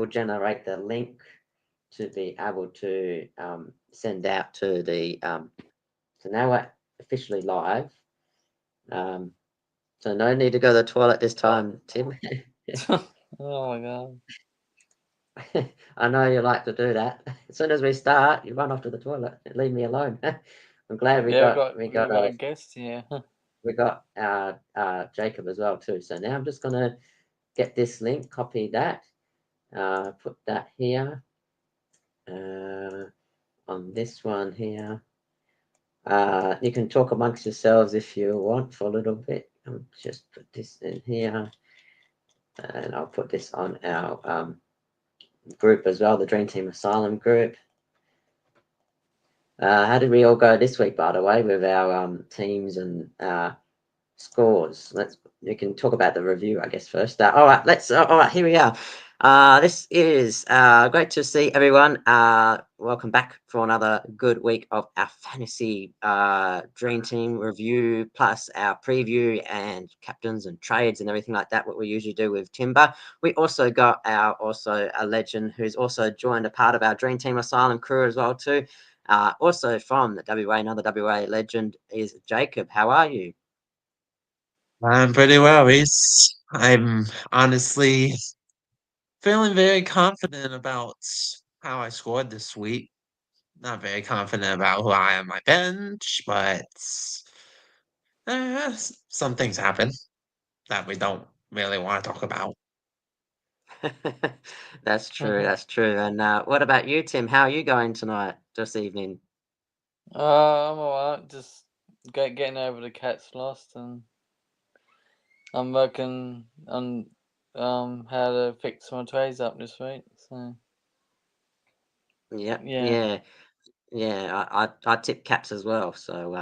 will generate the link to be able to send out to the. So now we're officially live. So no need to go to the toilet this time, Tim. Oh my god. I know you like to do that. As soon as we start, you run off to the toilet and leave me alone. I'm glad we Yeah, got we've got a guest here. Jacob as well too. So now I'm just gonna get this link, copy that, put that here, on this one here. You can talk amongst yourselves if you want for a little bit. I'll just put this in here, and I'll put this on our group as well, the Dream Team Asylum group. How did we all go this week, by the way, with our teams and scores? You can talk about the review, I guess, first. All right, here we are. This is great to see everyone. Welcome back for another good week of our fantasy dream team review, plus our preview and captains and trades and everything like that. What we usually do with Timba. We also got a legend who's also joined a part of our dream team asylum crew as well too. Also from the WA, another WA legend is Jacob. How are you? I'm pretty well, Reece. I'm honestly feeling very confident about how I scored this week. Not very confident about who I am on my bench, but some things happen that we don't really want to talk about. That's true. That's true. And what about you, Tim? How are you going tonight, this evening? I'm alright. Just getting over the cat's lost, and I'm working on how to fix my trays up this week. So Yep. yeah. Yeah. I tip caps as well. So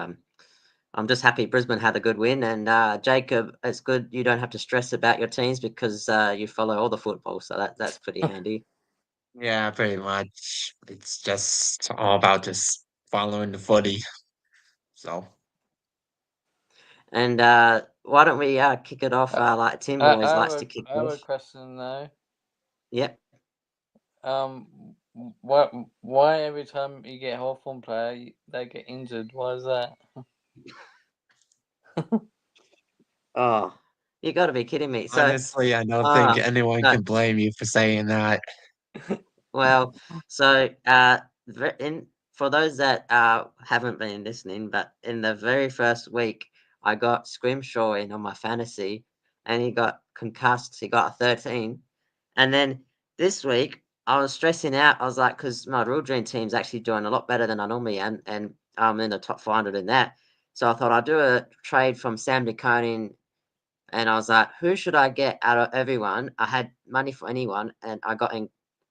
I'm just happy Brisbane had a good win. And Jacob, it's good you don't have to stress about your teams because you follow all the football. So that's pretty handy. Yeah, pretty much. It's just all about just following the footy. So, And why don't we kick it off like Tim always likes to kick I have a off? question though. Yep. Why every time you get a Hawthorn player, they get injured? Why is that? Oh, you got to be kidding me. So, honestly, I don't think uh, anyone no, can blame you for saying that. well, so in for those that haven't been listening, but in the very first week, I got Scrimshaw in on my fantasy, and he got concussed. He got a 13, and then this week I was stressing out. I was like, because my real dream team's actually doing a lot better than I normally am, and I'm in the top 500 in that. So I thought I'd do a trade from Sam DeConing. And I was like, who should I get out of everyone? I had money for anyone, and I got in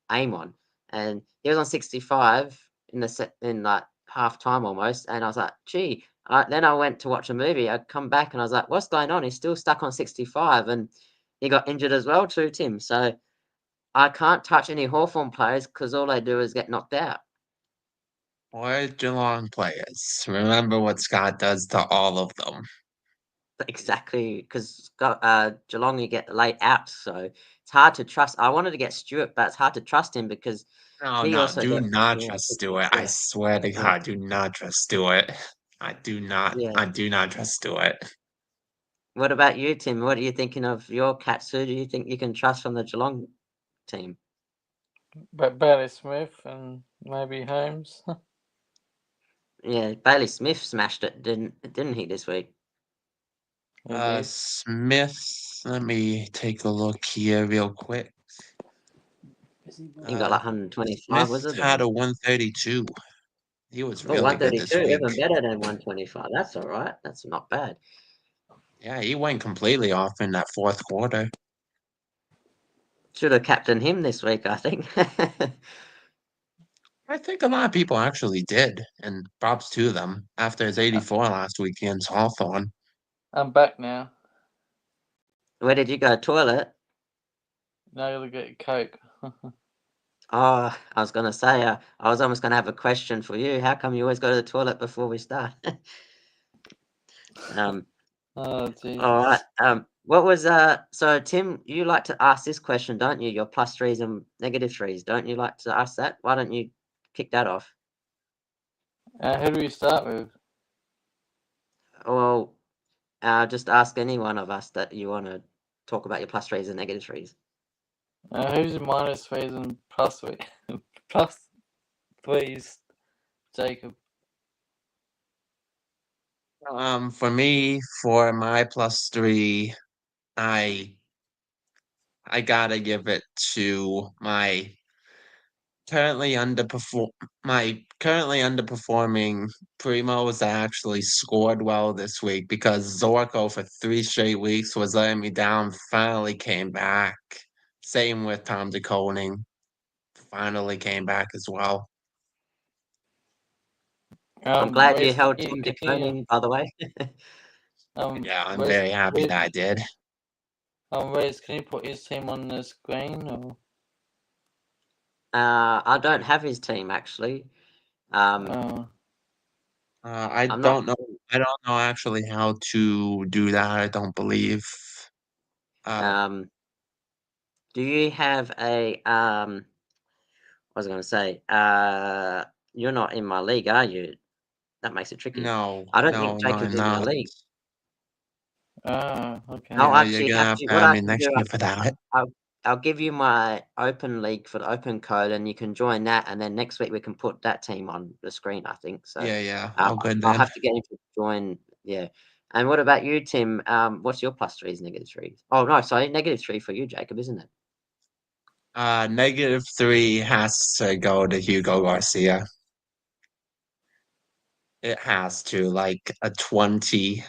Amon, and he was on 65 in the set in like half time almost. And I was like, gee. Then I went to watch a movie. I come back and I was like, what's going on? He's still stuck on 65, and he got injured as well too, Tim. So I can't touch any Hawthorn players because all they do is get knocked out. Or Geelong players. Remember what Scott does to all of them. Exactly, because Geelong, you get late out, so it's hard to trust. I wanted to get Stewart, but it's hard to trust him because No, he no, also do gets not yeah, trust kicked Stewart. I yeah, swear to yeah, God, do not trust Stewart. yeah. I do not trust Stewart. What about you, Tim? What are you thinking of your Cats? Who do you think you can trust from the Geelong team? But Bailey Smith and maybe Holmes. Yeah, Bailey Smith smashed it, didn't he this week? He did. Smith, let me take a look here real quick. He got like 125, Smith was it? had a 132. He was Oh, really good this 132, week. even better than 125. That's all right. That's not bad. Yeah, he went completely off in that fourth quarter. Should have captained him this week, I think. I think a lot of people actually did, and props to them after his 84 last week against Hawthorn. I'm back now. Where did you go? Toilet? Now I gotta get Coke. Oh, I was gonna say, I was almost gonna have a question for you. How come you always go to the toilet before we start? Um, Oh all right. Jesus. What was so Tim, you like to ask this question, don't you? Your plus threes and negative threes, don't you like to ask that? Why don't you kick that off? Who do we start with? Well, just ask any one of us that you want to talk about your plus threes and negative threes. Who's minus threes and plus three? Plus threes, Jacob. For me, for my plus three, I I gotta give it to my currently underperforming Primos that actually scored well this week because Zorko for 3 straight weeks was letting me down, finally came back. Same with Tom DeConing, finally came back as well. I'm glad you Reece, held Tim DeConing, by the way. Yeah, I'm Reece, very happy that I did. Reece, can you put his team on the screen or? I don't have his team actually. Um, Uh, I I'm not don't know. I don't know actually how to do that. I don't believe. Uh, um do you have a what was I gonna say? You're not in my league, are you? That makes it tricky. no, I don't no, think no, Jacob's I'm in my not. league. okay. I'll Yeah, you're actually gonna have to what have I me can next do, year for that. I'll I'll give you my open league for the open code, and you can join that, and then next week we can put that team on the screen, I think. So, Yeah, yeah, all good I'll then. have to get him to join. Yeah. And what about you, Tim? What's your plus threes, negative threes? Oh no, sorry, negative three for you, Jacob, isn't it? -3 has to go to Hugo Garcia. It has to, like a 20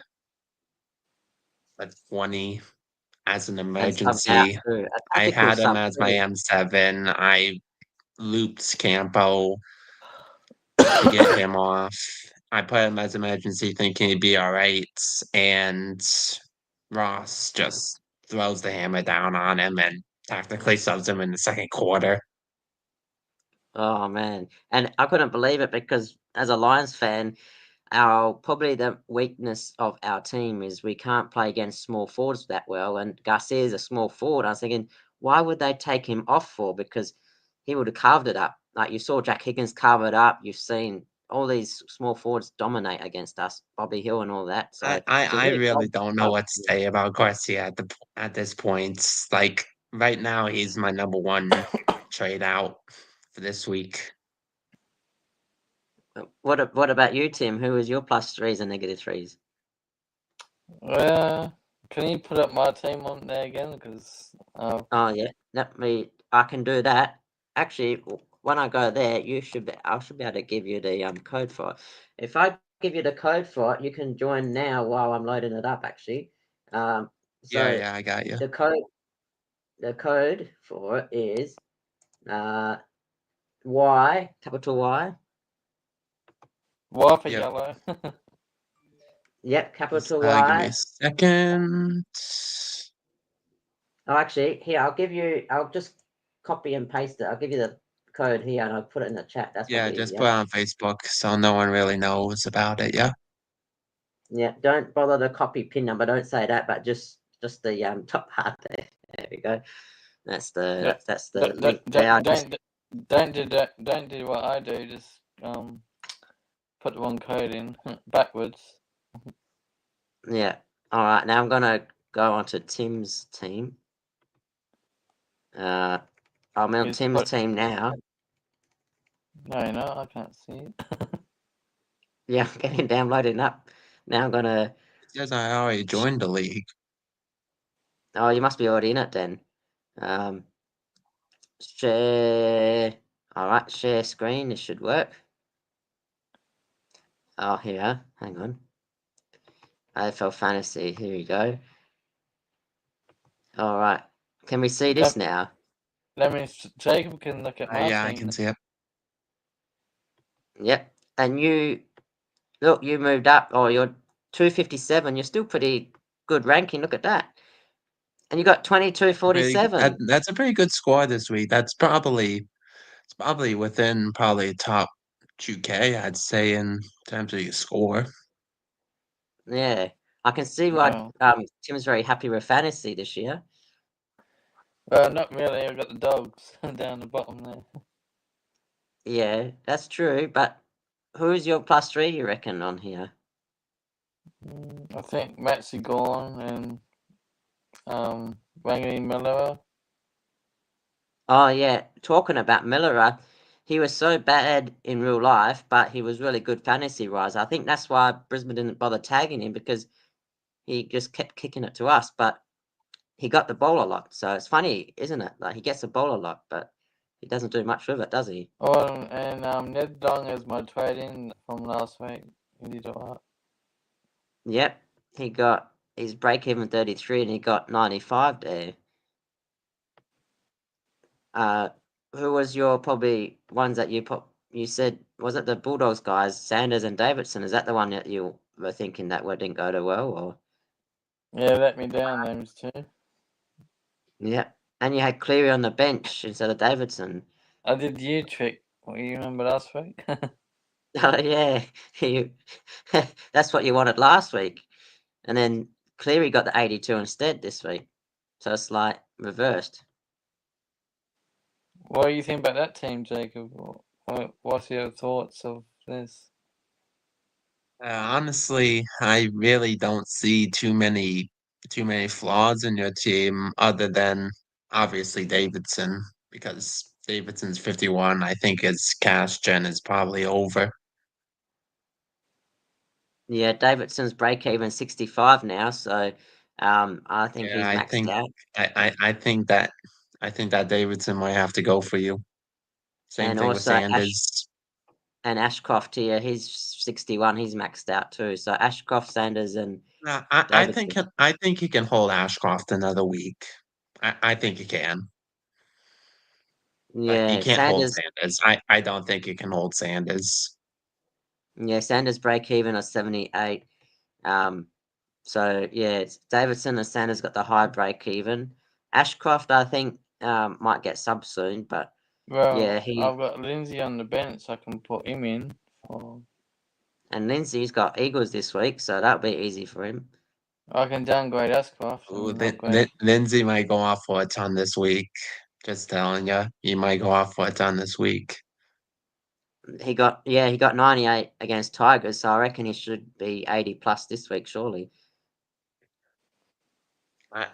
as an And subbed out emergency. too. A I tactical had him sub as my too. M7. I looped Campo to get him off. I put him as emergency thinking he'd be all right, and Ross just throws the hammer down on him and tactically subs him in the second quarter. Oh man, and I couldn't believe it because as a Lions fan, our probably the weakness of our team is we can't play against small forwards that well. And Garcia's a small forward. I was thinking, why would they take him off for? Because he would have carved it up. Like you saw Jack Higgins carve it up. You've seen all these small forwards dominate against us, Bobby Hill and all that. So I, I, to I really really carve don't know up, what to say about Garcia at this point. Like right now, he's my number one trade out for this week. what about you, Tim? Who is your plus threes and negative threes? Can you put up my team on there again? Because Oh yeah, let me. I can do that. Actually, when I go there, you should be. I should be able to give you the code for it. If I give you the code for it, you can join now while I'm loading it up. Actually, um, Yeah, so yeah, I got you. the code for it is uh Y capital Y. why for Yep. yellow? Yep, Just capital give me Y. a second. Oh, actually, here I'll give you. I'll just copy and paste it. I'll give you the code here, and I'll put it in the chat. That's Yeah, probably just put easier. it on Facebook so no one really knows about it. Yeah. Yeah, don't bother the copy pin number. Don't say that, but just the top part there. There we go. Don't, That's the don't, link don't, there. I just don't do that. Don't do what I do. Just put the wrong code in backwards. yeah. All right. Now I'm gonna go on to Tim's team. Uh, I'm on He's Tim's put team now. no, I can't see it. Yeah, I'm getting downloading up. Now I'm gonna. It says I already joined the league. Oh, you must be already in it then. Um, share. All right, share screen. This should work. Oh, here. Hang on. AFL Fantasy. Here we go. All right. Can we see this Let, now? let me. Jacob can look at my Yeah, I team. can see it. Yep. And you look, you moved up. Oh, you're 257. You're still pretty good ranking. Look at that. And you got That 2247. that's a pretty good score this week. It's probably within probably top 2K, I'd say, in terms of your score. Yeah. I can see why No. Tim's very happy with fantasy this year. Not really. I've got the dogs down the bottom there. Yeah, that's true. But who's your plus three, you reckon, on here? I think Maxi Gorn and Wangi Miller. Oh yeah, talking about Miller, he was so bad in real life, but he was really good fantasy wise. I think that's why Brisbane didn't bother tagging him because he just kept kicking it to us. But he got the ball a lot, so it's funny, isn't it? Like he gets the ball a lot, but he doesn't do much with it, does he? Oh, and Ned Dong is my trade in from last week. He did alright. Yep, he got his break even 33, and he got 95 there. Uh, who was your probably ones that you said was it the Bulldogs guys, Sanders and Davidson? Is that the one that you were thinking that didn't go too well, or Yeah, let me down, those two. yeah? And you had Cleary on the bench instead of Davidson. I did you trick. What you remember last week? Oh yeah, you, that's what you wanted last week, and then Cleary got the 82 instead this week, so it's like reversed. What do you think about that team, Jacob? What's your thoughts of this? Honestly, I really don't see too many flaws in your team other than obviously Davidson because Davidson's 51. I think his cash gen is probably over. Yeah, Davidson's break even 65 now, so I think Yeah, he's I maxed think out. I think that Davidson might have to go for you. Same And thing with also Sanders. Ashcroft here, he's 61, he's maxed out too. So Ashcroft, Sanders, and I think Davidson. I think he can hold Ashcroft another week. I think he can, but he Yeah, can't hold Sanders. Sanders. I don't think he can hold Sanders. Yeah, Sanders break even at 78. Um, so yeah, it's Davidson and Sanders got the high break even. Ashcroft, I think, might get sub soon, but yeah, Well, I've got Lindsay on the bench. I can put him in. and Lindsay's got Eagles this week, so that'll be easy for him. I can downgrade Ashcroft Ooh, and upgrade. Lindsay might go off for a ton this week. Just telling you, he might go off for a ton this week. He got 98 against Tigers, so I reckon he should be 80 plus this week, surely.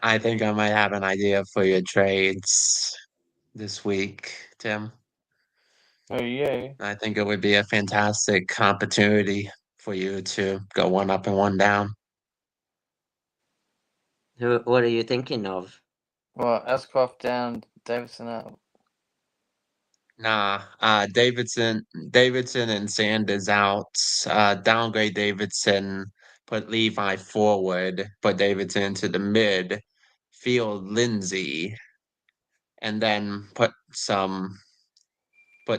I think I might have an idea for your trades this week, Tim. Oh yeah. I think it would be a fantastic opportunity for you to go one up and one down. What are you thinking of? Well, Ashcroft down, Davidson up. Nah, Davidson and Sanders out. Downgrade Davidson, put Levi forward, put Davidson into the mid, field Lindsay, and then put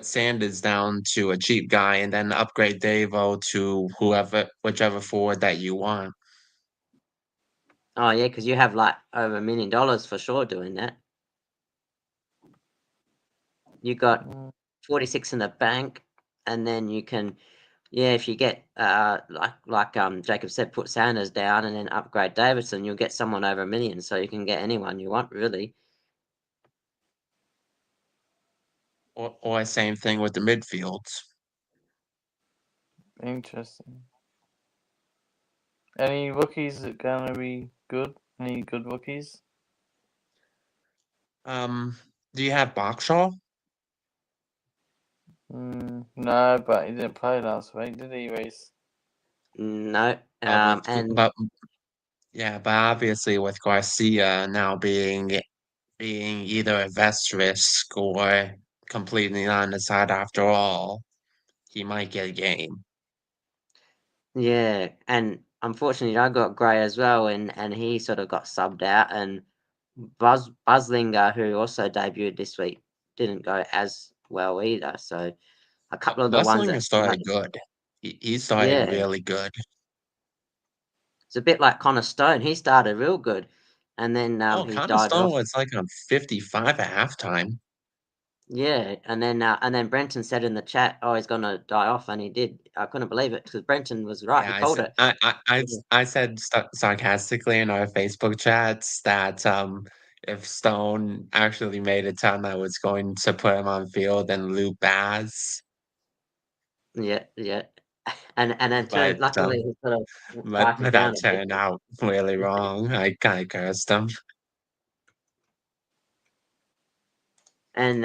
Sanders down to a cheap guy, and then upgrade Davo to whichever forward that you want. Oh yeah, because you have like over $1 million for sure doing that. You got Mm. 46 in the bank, and then you can, yeah, if you get like Jacob said, put Sanders down and then upgrade Davidson, you'll get someone over 1 million, so you can get anyone you want really. Or same thing with the midfields. Interesting. Any rookies that gonna be good? Any good rookies? Um, do you have Boxall? No, but he didn't play last week, did he, Reece? No, But with and but yeah, but obviously with Garcia now being either a vest risk or completely on the side after all, he might get a game. yeah, and unfortunately I got Gray as well, and he sort of got subbed out, and Buzzlinger, who also debuted this week, didn't go as well either. So a couple of the ones Bustling that has made, started good. He started yeah, really good. it's a bit like Connor Stone. He started real good, and then Oh, he Connor died Stone off. was like on 55 at halftime. Yeah, and then Brenton said in the chat, "Oh, he's gonna die off," and he did. I couldn't believe it because Brenton was right. He Yeah, called it. Yeah. I said sarcastically in our Facebook chats that if Stone actually made a ton, I was going to put him on field and loop Baz, Yeah, yeah. And then turned. but Luckily, he sort of quieted but that down a bit. turned out really wrong. I kind of cursed him. And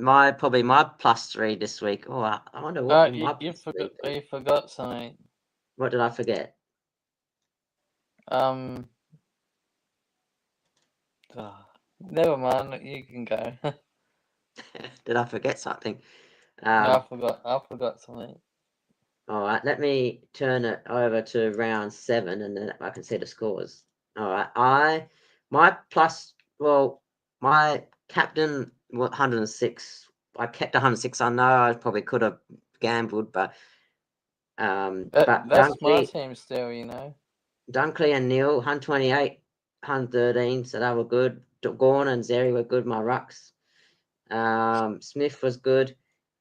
my probably my plus three this week. Oh, I wonder what will You my you plus three forgot be? you forgot something. What did I forget? Um, never mind. You can go. Did I forget something? No, Um, I forgot something. all right, let me turn it over to round 7, and then I can see the scores. All right, my plus. Well, my captain 106. I kept 106. I know I probably could have gambled, but That's my team still. You know. Dunkley and Neil 128, 113. So they were good. Gorn and Zeri were good. My rucks. Smith was good.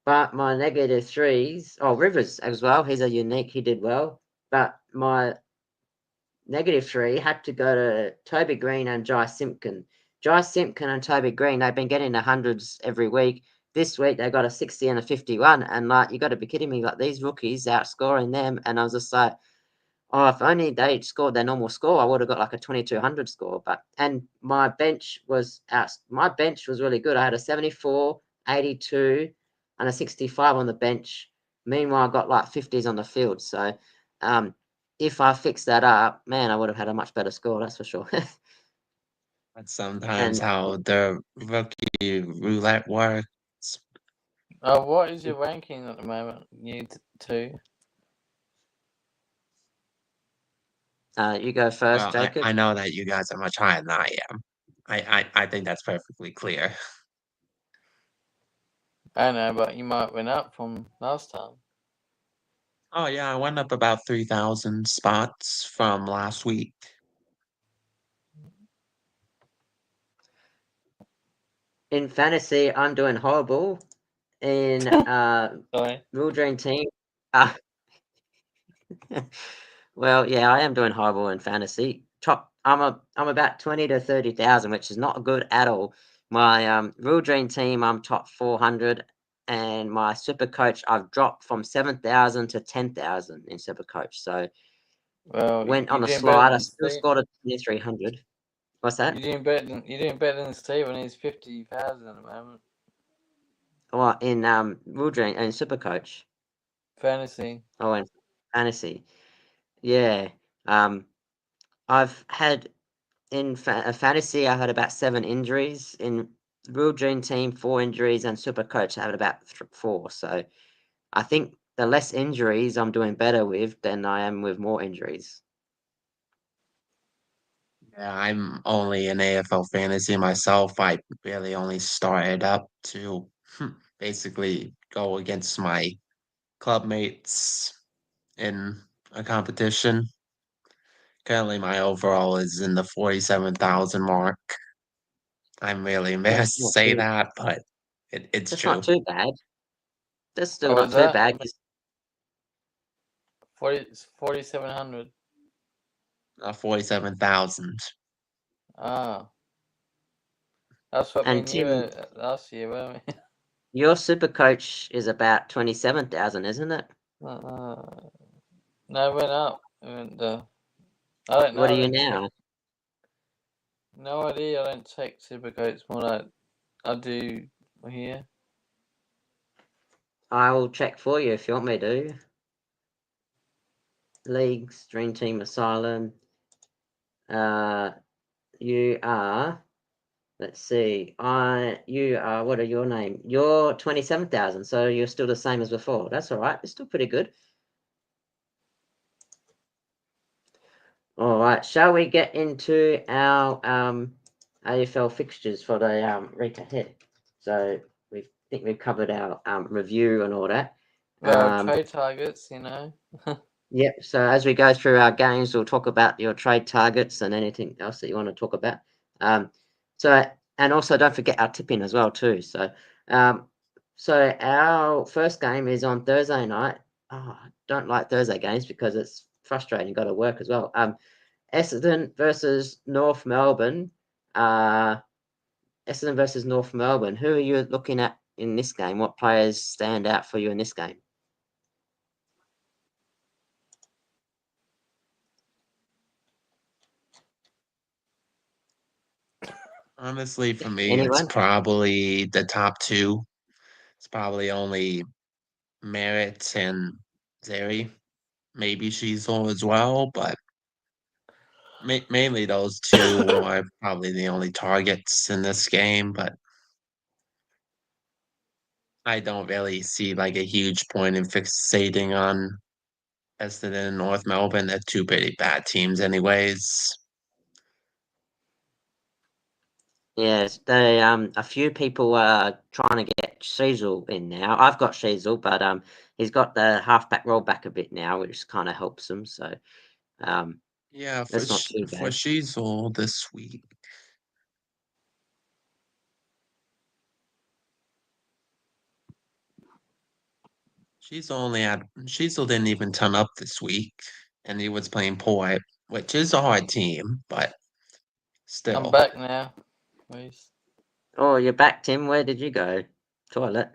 But my negative threes, oh, Rivers as well. He's a unique. He did well. But my negative three had to go to Toby Green and Jai Simpkin. Jai Simpkin and Toby Green, they've been getting the hundreds every week. This week they got a 60 and a 51. And like, you got to be kidding me. Like, these rookies outscoring them. And I was just like, oh, if only they scored their normal score, I would have got like a 2200 score. But and my bench was out. My bench was really good. I had a 74, 82, and a 65 on the bench. Meanwhile, I got like 50s on the field. So, um, if I fixed that up, man, I would have had a much better score. That's for sure. That's sometimes And how the rookie roulette works. What is your ranking at the moment? You two. you go first, Well, Jacob. I know that you guys are much higher than I am. I think that's perfectly clear. I know, but you might win up from last time. Oh yeah, I went up about 3,000 spots from last week. In fantasy, I'm doing horrible. In Sorry. Real Dream Team, uh, well, yeah, I am doing horrible in fantasy. I'm about 20 to 30,000, which is not good at all. My Real Dream Team, I'm top 400, and my Super Coach, I've dropped from 7,000 to 10,000 in Super Coach. So Well, went you're on a doing better slide. I than still Steve. scored a 2,300. What's that? You're doing better than Steve, and he's 50,000 at the moment. Oh, in Real Dream and Super Coach. Fantasy. Oh, and fantasy. Yeah. Um, I've had in fantasy, I had about 7 injuries. In Real Dream Team, 4 injuries, and Super Coach, I had about 4. So I think the less injuries I'm doing better with than I am with more injuries. Yeah, I'm only in AFL Fantasy myself. I really only started up to basically go against my club mates in a competition. Currently, my overall is in the 47,000 mark. I'm really That's embarrassed to not say too. that, but it's That's not true. too bad. That's still What not was too that? bad. 4,700. 47,000. Ah, that's what me And and you Tim, were last year, weren't we? your Super Coach is about 27,000, isn't it? No, it went up. It went, I don't What know. are I you don't check. now? No idea. I don't check Supercoats more like I do here. I will check for you if you want me to. Leagues, Dream Team Asylum. Uh, you are. Let's see. You are. What are your name? You're 27,000. So you're still the same as before. That's all right. It's still pretty good. All right. Shall we get into our AFL fixtures for the week ahead? So we think we've covered our review and all that. Well, trade targets, you know. Yep. So as we go through our games, we'll talk about your trade targets and anything else that you want to talk about. So and also don't forget our tipping as well too. So Um, so our first game is on Thursday night. Oh, I don't like Thursday games because it's frustrating. Got to work as well. Essendon versus North Melbourne. Uh, Essendon versus North Melbourne. Who are you looking at in this game? What players stand out for you in this game? Honestly, for me, it's Anyone? probably the top two. It's probably only Merritt and Zeri. Maybe Sheasel as well, but mainly those two are probably the only targets in this game. But I don't really see like a huge point in fixating on Essendon and North Melbourne. They're two pretty bad teams, anyways. Yes, they a few people are trying to get Sheasel in now. I've got Sheasel, but he's got the halfback roll back a bit now, which kind of helps him. So um, Yeah, that's not too for bad. Sheasel this week. Sheasel didn't even turn up this week, and he was playing Port, which is a hard team, but I'm still. back now. Reece. Oh, you're back, Tim. Where did you go? Toilet.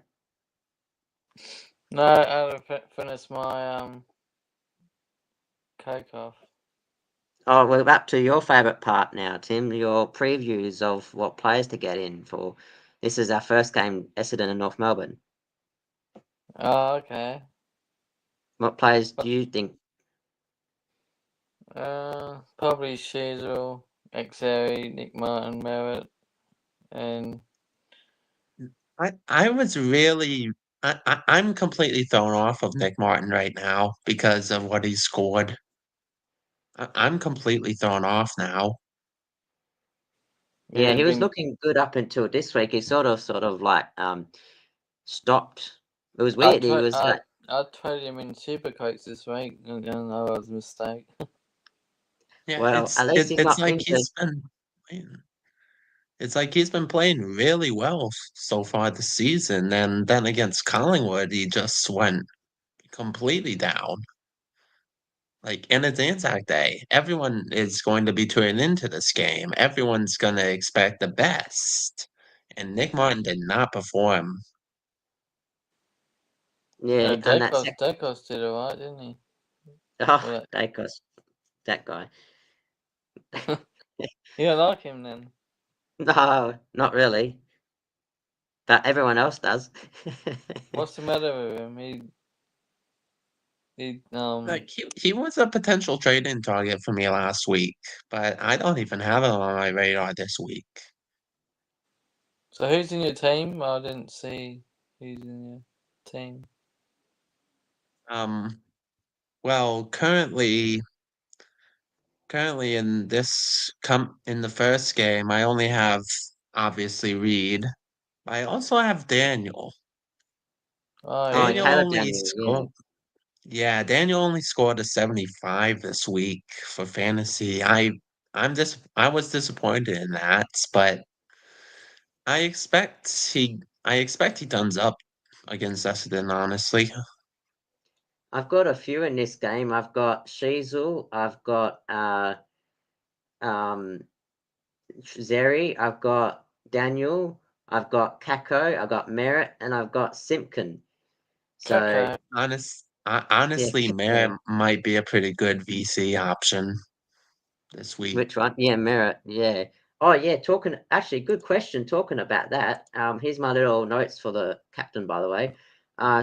No, I had to finish my cake off. Oh, we're up to your favourite part now, Tim. Your previews of what players to get in for. This is our first game, Essendon and North Melbourne. Oh, okay. What players do you think? Probably Shazel, Xeri, Nick Martin, Merritt, and I was really I'm completely thrown off of Nick Martin right now because of what he scored. I'm completely thrown off now. Yeah, yeah, he was been. looking good up until this week. He sort of like stopped. It was I weird. He tried. was like, I tried him in super coats this week, and that was a mistake. Yeah, well, at least he's it's not like injured. it's like he's been playing really well so far this season, and then against Collingwood, he just went completely down. Like, and it's Anzac Day. Everyone is going to be tuning into this game. Everyone's going to expect the best. And Nick Martin did not perform. Yeah, and that Dacos did alright, didn't he? oh, Well, Dacos, that guy. you don't like him then? No, not really, but everyone else does. What's the matter with him? He Like, he was a potential trade-in target for me last week, but I don't even have him on my radar this week. So who's in your team? I didn't see who's in your team. Um, well, currently in in the first game, I only have obviously Reed. I also have Daniel. Oh Oh, Daniel yeah. Caleb only Daniel, yeah. scored Yeah, Daniel only scored a 75 this week for fantasy. I was disappointed in that, but I expect he turns up against Essendon, honestly. I've got a few in this game. I've got Sheasel, I've got um Zeri, I've got Daniel, I've got Kako, I've got Merritt, and I've got Simpkin. So Kako. yeah, Honestly, Kako. Merritt might be a pretty good VC option this week. Which one? Yeah, Merritt. Yeah. Oh, yeah. Talking. Actually, good question. Talking about that. Here's my little notes for the captain, by the way.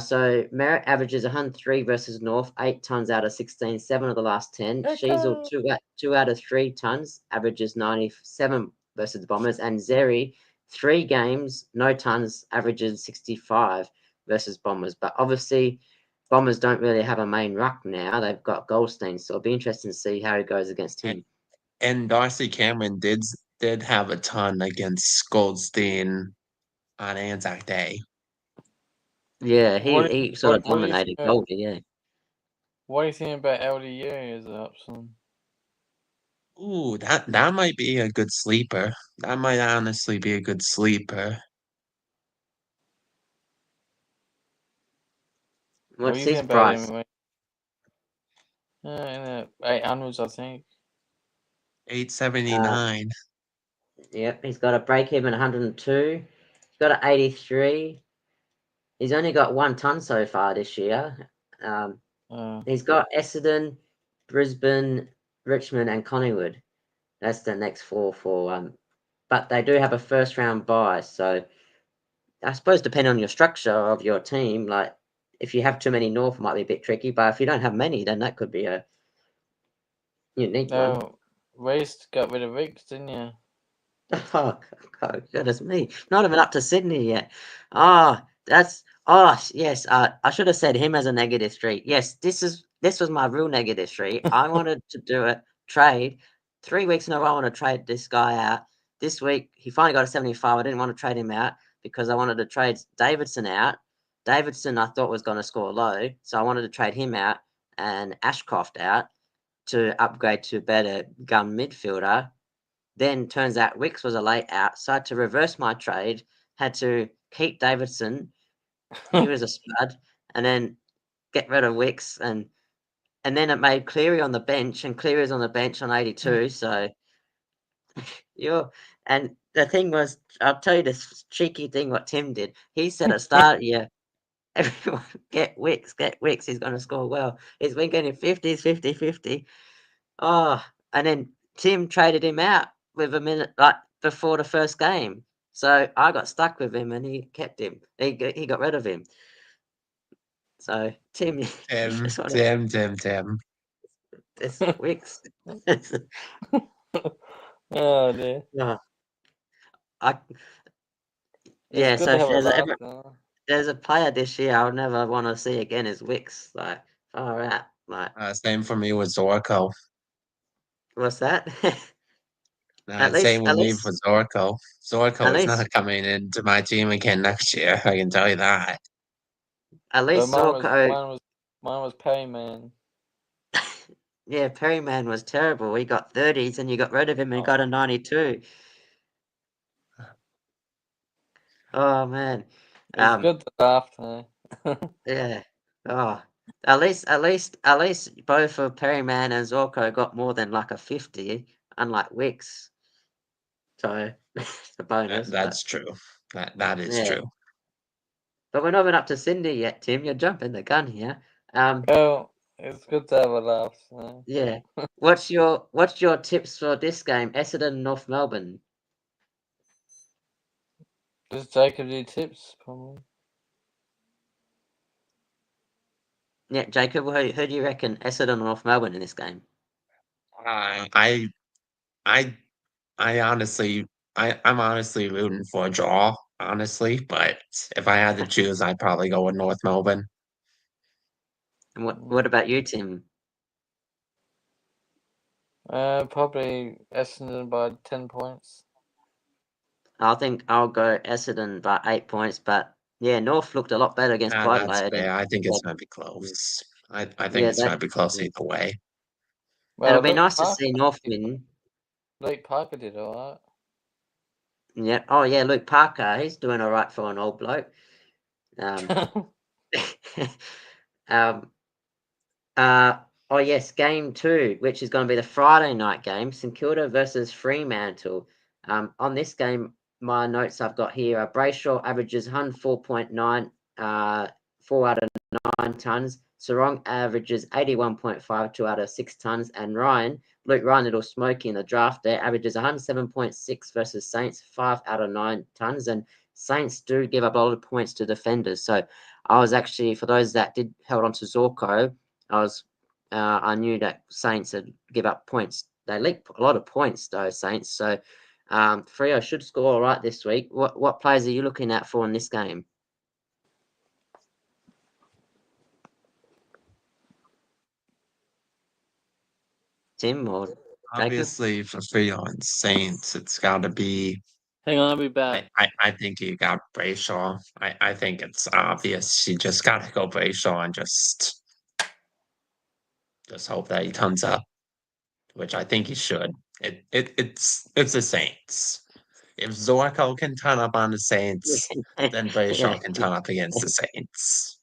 So Merritt averages 103 versus North, 8 tons out of 16, 7 of the last 10. Sheasel, Kako. two out of 3 tons, averages 97 versus the Bombers. And Zeri, 3 games, no tons, averages 65 versus Bombers. But obviously, Bombers don't really have a main ruck now. They've got Goldstein, so it'll be interesting to see how he goes against A- him. And Darcy Cameron did have a ton against Goldstein on Anzac Day. Yeah, he sort of What do you think? dominated Goldie, yeah. What do you think about LDU as an option? Ooh, that might be a good sleeper. That might honestly be a good sleeper. What do What's you his think about him? price? In the 800s, I think. 879. Yep, he's got a break even 102. He's got an 83. He's only got 1 ton so far this year. Um, Uh, he's got Essendon, Brisbane, Richmond, and Collingwood. That's the next four for but they do have a first round bye, so I suppose depending on your structure of your team, like if you have too many North, it might be a bit tricky. But if you don't have many, then that could be a unique one. no, Reece got rid of Reece, didn't you? Oh, goodness me. Not even up to Sydney yet. Oh, yes. I should have said him as a negative streak. Yes, this was my real negative streak. I wanted to do a trade. 3 weeks in a row, I want to trade this guy out. This week, he finally got a 75. I didn't want to trade him out because I wanted to trade Davidson out. Davidson, I thought was going to score low, so I wanted to trade him out and Ashcroft out to upgrade to a better gun midfielder. Then turns out Wicks was a late out, so I had to reverse my trade, had to keep Davidson, he was a spud, and then get rid of Wicks, and then it made Cleary on the bench, and Cleary's on the bench on 82, so you're and the thing was, I'll tell you this cheeky thing what Tim did. He said at the start of the year, everyone get Wicks, he's gonna score well. He's been getting 50s, 50-50. Oh, and then Tim traded him out with a minute like before the first game. So I got stuck with him and he kept him. He got rid of him. So Tim, you Tim, just want to Tim, Tim, Tim. this Wicks. Oh dear. No, I It's yeah. good So to if have a laugh. Though. there's a player this year I'll never want to see again is Wicks. Like far out. Like Same for me with Zorko. what's that? at least Same with at me least for Zorko. at Zorko is least not coming into my team again next year. I can tell you that. at But least Zorko. mine was Perryman. Yeah, Perryman was terrible. He got 30s and you got rid of him and got a Oh, 92. Oh man. it's Um, good to laugh though. yeah. Oh. At least both of Perryman and Zorko got more than like a 50, unlike Wicks. So it's a bonus, but That's true. That is yeah. true. But we're not even up to Cindy yet, Tim. You're jumping the gun here. Well, it's good to have a laugh. So. Yeah. What's your tips for this game? Essendon, North Melbourne. Does Jacob do tips? Probably. Yeah, Jacob, who do you reckon Essendon or North Melbourne in this game? Uh, I I I honestly I'm honestly rooting for a draw, honestly, but if I had to choose, I'd probably go with North Melbourne. And what Mm. about you, Tim? Probably Essendon by 10 points. I think I'll go Essendon by 8 points, but yeah, North looked a lot better against Port That's Adelaide, fair. and I think yeah, it's gonna be close. I think yeah, it's gonna be close either way. it'll Well, be nice to see North win. Luke Parker did alright. Yeah. Oh yeah, Luke Parker, he's doing all right for an old bloke. Um, um, Uh, oh yes, game two, which is going to be the Friday night game, St Kilda versus Fremantle. On this game, my notes I've got here are Brayshaw averages 104.9, 4 out of 9 tons. Sarong averages 81.5, 2 out of 6 tons. And Luke Ryan, little smoky in the draft there, averages 107.6 versus Saints, 5 out of 9 tons. And Saints do give up a lot of points to defenders. So I was actually, for those that did held on to Zorko, I knew that Saints would give up points. They leak a lot of points, though, Saints. So Freo should score all right this week. What players are you looking at for in this game, Tim or Jacob? Obviously, for Freon Saints, it's got to be. Hang on, I'll be back. I think you got Brayshaw. I think it's obvious. You just got to go Brayshaw and just hope that he comes up, which I think he should. It's the Saints. If Zorko can turn up on the Saints, then Yeah, Brayshaw can turn up against the Saints.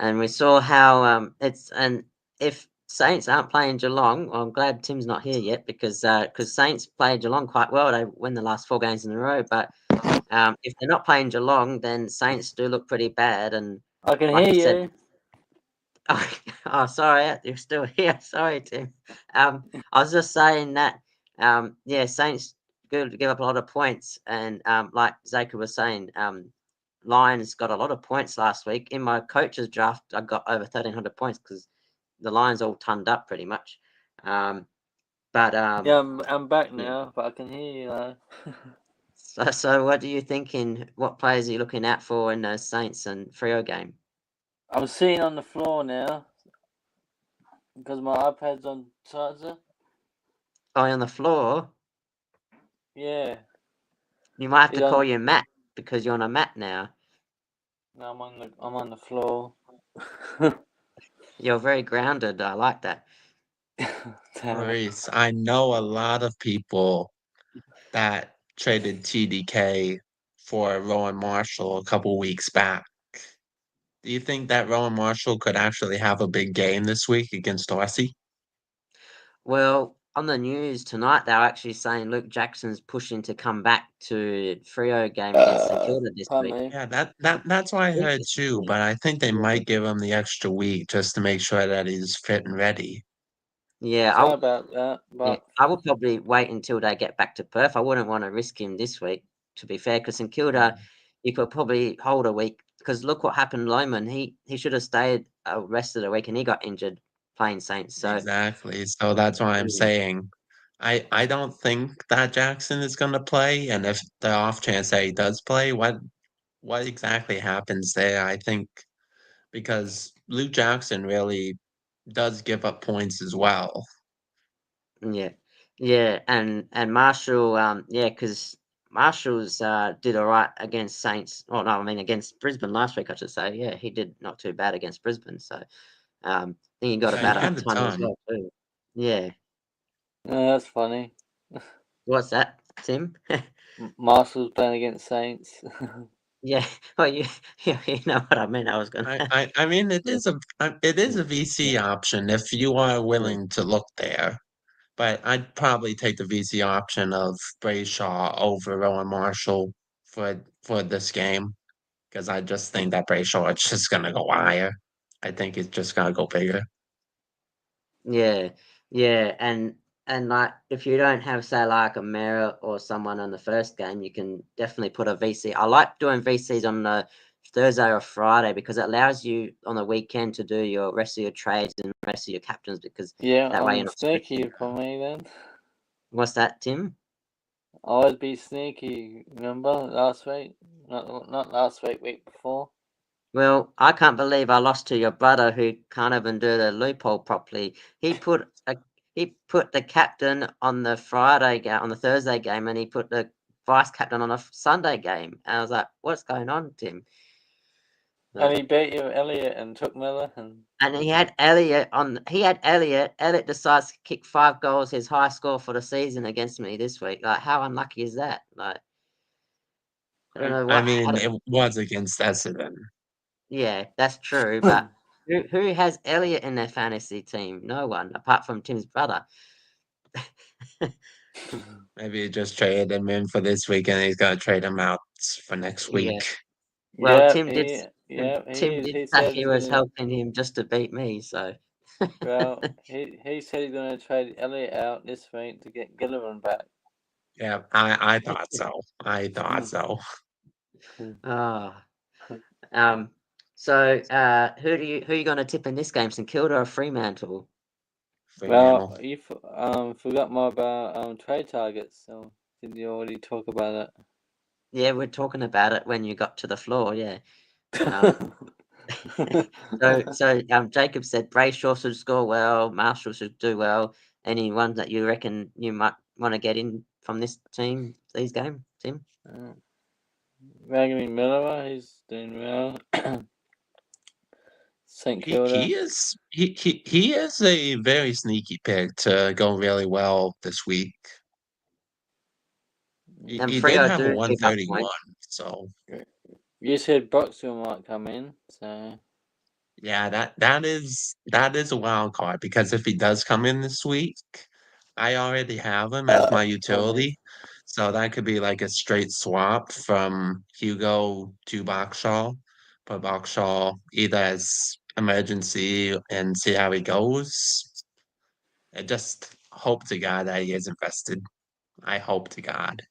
and we saw how it's and if Saints aren't playing Geelong, well, I'm glad Tim's not here yet because Saints played Geelong quite well. They win the last 4 games in a row, but if they're not playing Geelong, then Saints do look pretty bad. And I can like hear I said, you. oh, oh, sorry, you're still here. Sorry, Tim. I was just saying that, yeah, Saints good to give up a lot of points, and like Zaker was saying, Lions got a lot of points last week. In my coaches draft, I got over 1,300 points because the Lions all tonned up pretty much. Um, but Yeah, I'm back yeah. now, but I can hear you now. So what are you thinking? What players are you looking out for in the Saints and Freo game? I'm sitting on the floor now because my iPad's on charger. Oh, on the floor. Yeah, You might have it's to call on. your mat because you're on a mat now. No, I'm on the floor. You're very grounded. I like that. Damn. Reece, I know a lot of people that traded TDK for Rowan Marshall a couple weeks back. Do you think that Rowan Marshall could actually have a big game this week against Darcy? Well, on the news tonight, they were actually saying Luke Jackson's pushing to come back to Freo game against St Kilda this Pardon week. me. Yeah, that's what I heard too, Interestingly, but I think they yeah, might give him the extra week just to make sure that he's fit and ready. yeah, Sorry about that, yeah, but I would probably wait until they get back to Perth. I wouldn't want to risk him this week, to be fair, because St Kilda, Mm, you could probably hold a week. Because look what happened, Loman. He should have stayed rest of the week, and he got injured playing Saints. So exactly. So that's why I'm mm, saying I don't think that Jackson is gonna play, and if the off chance that he does play, what exactly happens there? I think because Luke Jackson really does give up points as well. yeah, yeah, and Marshall, yeah, because Marshall's did all right against Saints. Oh no, I mean against Brisbane last week, I should say. Yeah, he did not too bad against Brisbane. So I think he got Yeah, he about a had a ton as ton. well too. Yeah, that's funny. what's that, Tim? Marshall's playing against Saints. Yeah, well, you know what I mean. I was gonna. I mean it is Yeah, a VC option if you are yeah, willing to look there. But I'd probably take the VC option of Brayshaw over Rowan Marshall for this game because I just think that Brayshaw is just gonna go higher. I think it's just gonna go bigger. yeah, yeah, and like if you don't have say like a Mera or someone on the first game, you can definitely put a VC. I like doing VCs on the Thursday or Friday because it allows you on the weekend to do your rest of your trades and rest of your captains because Yeah, that way you're not sneaky stressing. for me then. What's that, Tim? Always be sneaky. Remember last week? Not last week. Week before. Well, I can't believe I lost to your brother who can't even do the loophole properly. He put the captain on the Friday game on the Thursday game, and he put the vice captain on a Sunday game. And I was like, "What's going on, Tim?" And Uh, he beat you, Elliot, and took Miller, and and he had Elliot on. He had Elliot. Elliot decides to kick 5 goals, his high score for the season against me this week. Like, how unlucky is that? Like, I don't know I what. mean it was against Essendon. Yeah, that's true, but who has Elliot in their fantasy team? No one, apart from Tim's brother. Maybe he just traded him in for this week and he's gonna trade him out for next Yeah. week. Well, he Tim is. did He say said he he's was gonna. helping him just to beat me, so Well, he said he's gonna trade Elliot out this week to get Gillivan back. Yeah, I thought so. I thought so. Ah. Um who are you gonna tip in this game? St Kilda or Fremantle? Fremantle. You forgot more about trade targets. So did you already talk about Yeah, we're talking about it when you got to the floor, yeah. Um it? Jacob said Brayshaw should score well, Marshall should do well. Any ones that you reckon you might want to get in from this team, these game, Tim? Ragami Miller, he's doing well. St Kilda. He is a very sneaky pick to go really well this week. And He did Freo have a do give up 131, points. so You said Boxer might come in, so Yeah, that is a wild card because if he does come in this week, I already have him as my Pardon me. utility. So that could be like a straight swap from Hugo to Boxall. Put Boxall either as emergency and see how he goes. I just hope to God that he is invested. I hope to God.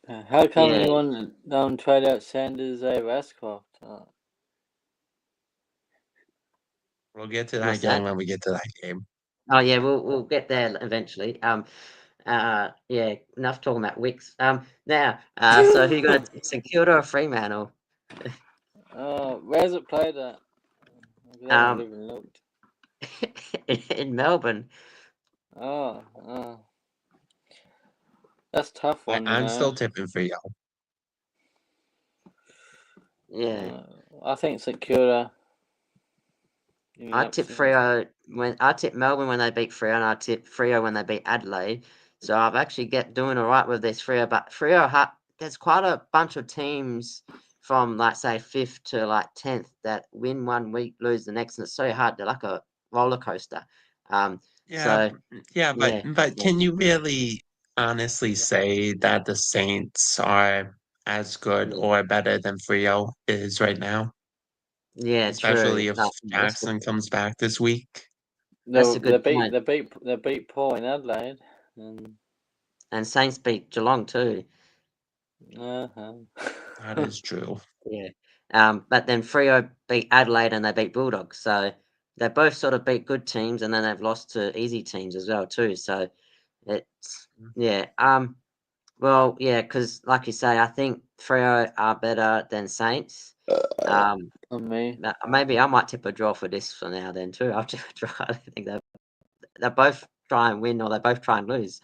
How come Yeah, you want to trade out Sanders over Ashcroft? We'll get to that what's game that? when we get to that game. Oh yeah, we'll get there eventually. Yeah, enough talking about Wicks. Now, so who you got to St Kilda or Fremantle? Where's it played at? I haven't Um, even looked. in Melbourne. Oh, that's a tough one, you I'm know. still tipping for y'all. Yeah, I think St Kilda in the I tip upset. Melbourne when they beat Freo, and I tip Freo when they beat Adelaide. So I've actually get doing all right with this Freo, but there's quite a bunch of teams from like say fifth to like 10th that win one week, lose the next, and it's so hard. They're like a roller coaster. Yeah, So yeah, but yeah, but yeah, can you really honestly say that the Saints are as good yeah, or better than Frio is right now? yeah, Especially true. if No, Jackson comes back this week. They, that's a they good beat point. they beat they beat Paul in Adelaide, and And Saints beat Geelong too. That is true. Yeah. But then Freo beat Adelaide and they beat Bulldogs. So they both sort of beat good teams and then they've lost to easy teams as well too. So it's yeah. Well, yeah, because like you say, I think Freo are better than Saints. Um, on me. maybe I might tip a draw for this for now then too. I'll tip a draw. I don't think they both try and win or they both try and lose.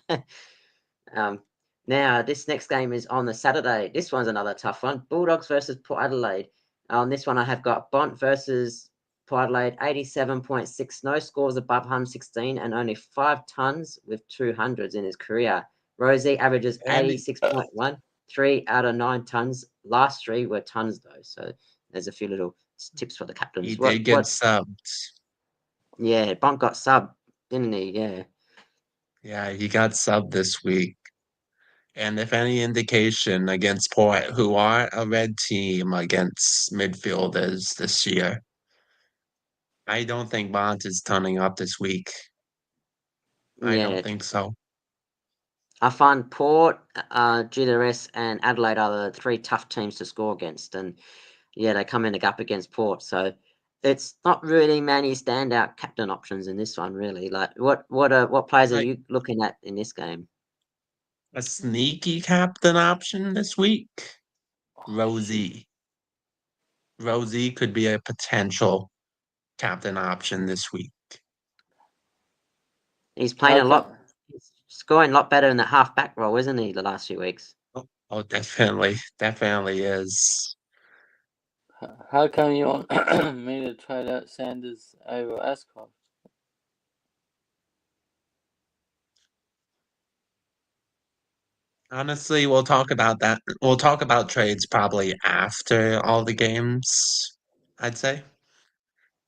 Um, Now, this next game is on the Saturday. This one's another tough one. Bulldogs versus Port Adelaide. On this one, I have got Bont versus Port Adelaide, 87.6, no scores above 116, and only 5 tons with 200s in his career. Rosie averages And 86.1, 3 out of 9 tons. Last three were tons, though. So there's a few little tips for the he captains. did get subbed. Yeah, Bont got sub, didn't he? Yeah. Yeah, he got subbed this week. And if any indication against Port, who are a red team against midfielders this year, I don't think Bont is turning up this week. I don't Yeah, think so. I find Port, GWS, and Adelaide are the three tough teams to score against, and yeah, they come in the gap against Port. So it's not really many standout captain options in this one, really. Like, what players are Like you looking at in this game? a sneaky captain option this week. Oh, shit. Rosie. Rosie could be a potential captain option this week. He's playing How a lot, come? he's scoring a lot better in the half back role, isn't he? The last few weeks. Oh, definitely, definitely is. How come you want me to trade out Sanders over Ashcroft? Honestly, we'll talk about that. We'll talk about trades probably after all the games, I'd say.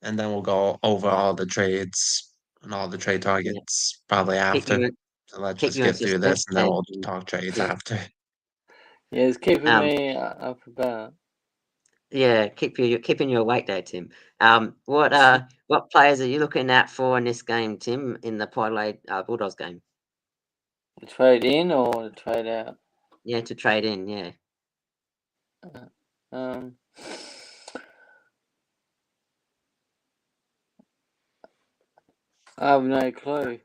And then we'll go over all the trades and all the trade Yeah, targets probably keep after. you So let's keep just you in get through suspense this and then there. we'll talk trades Yeah. after. Yeah, it's keeping Um. me up about. Yeah, keeping you awake there, Tim. What players are you looking at for in this game, Tim, in the Port Adelaide Bulldogs game? To trade in or to trade out? Yeah, to trade in. Yeah, Um, I have no clue.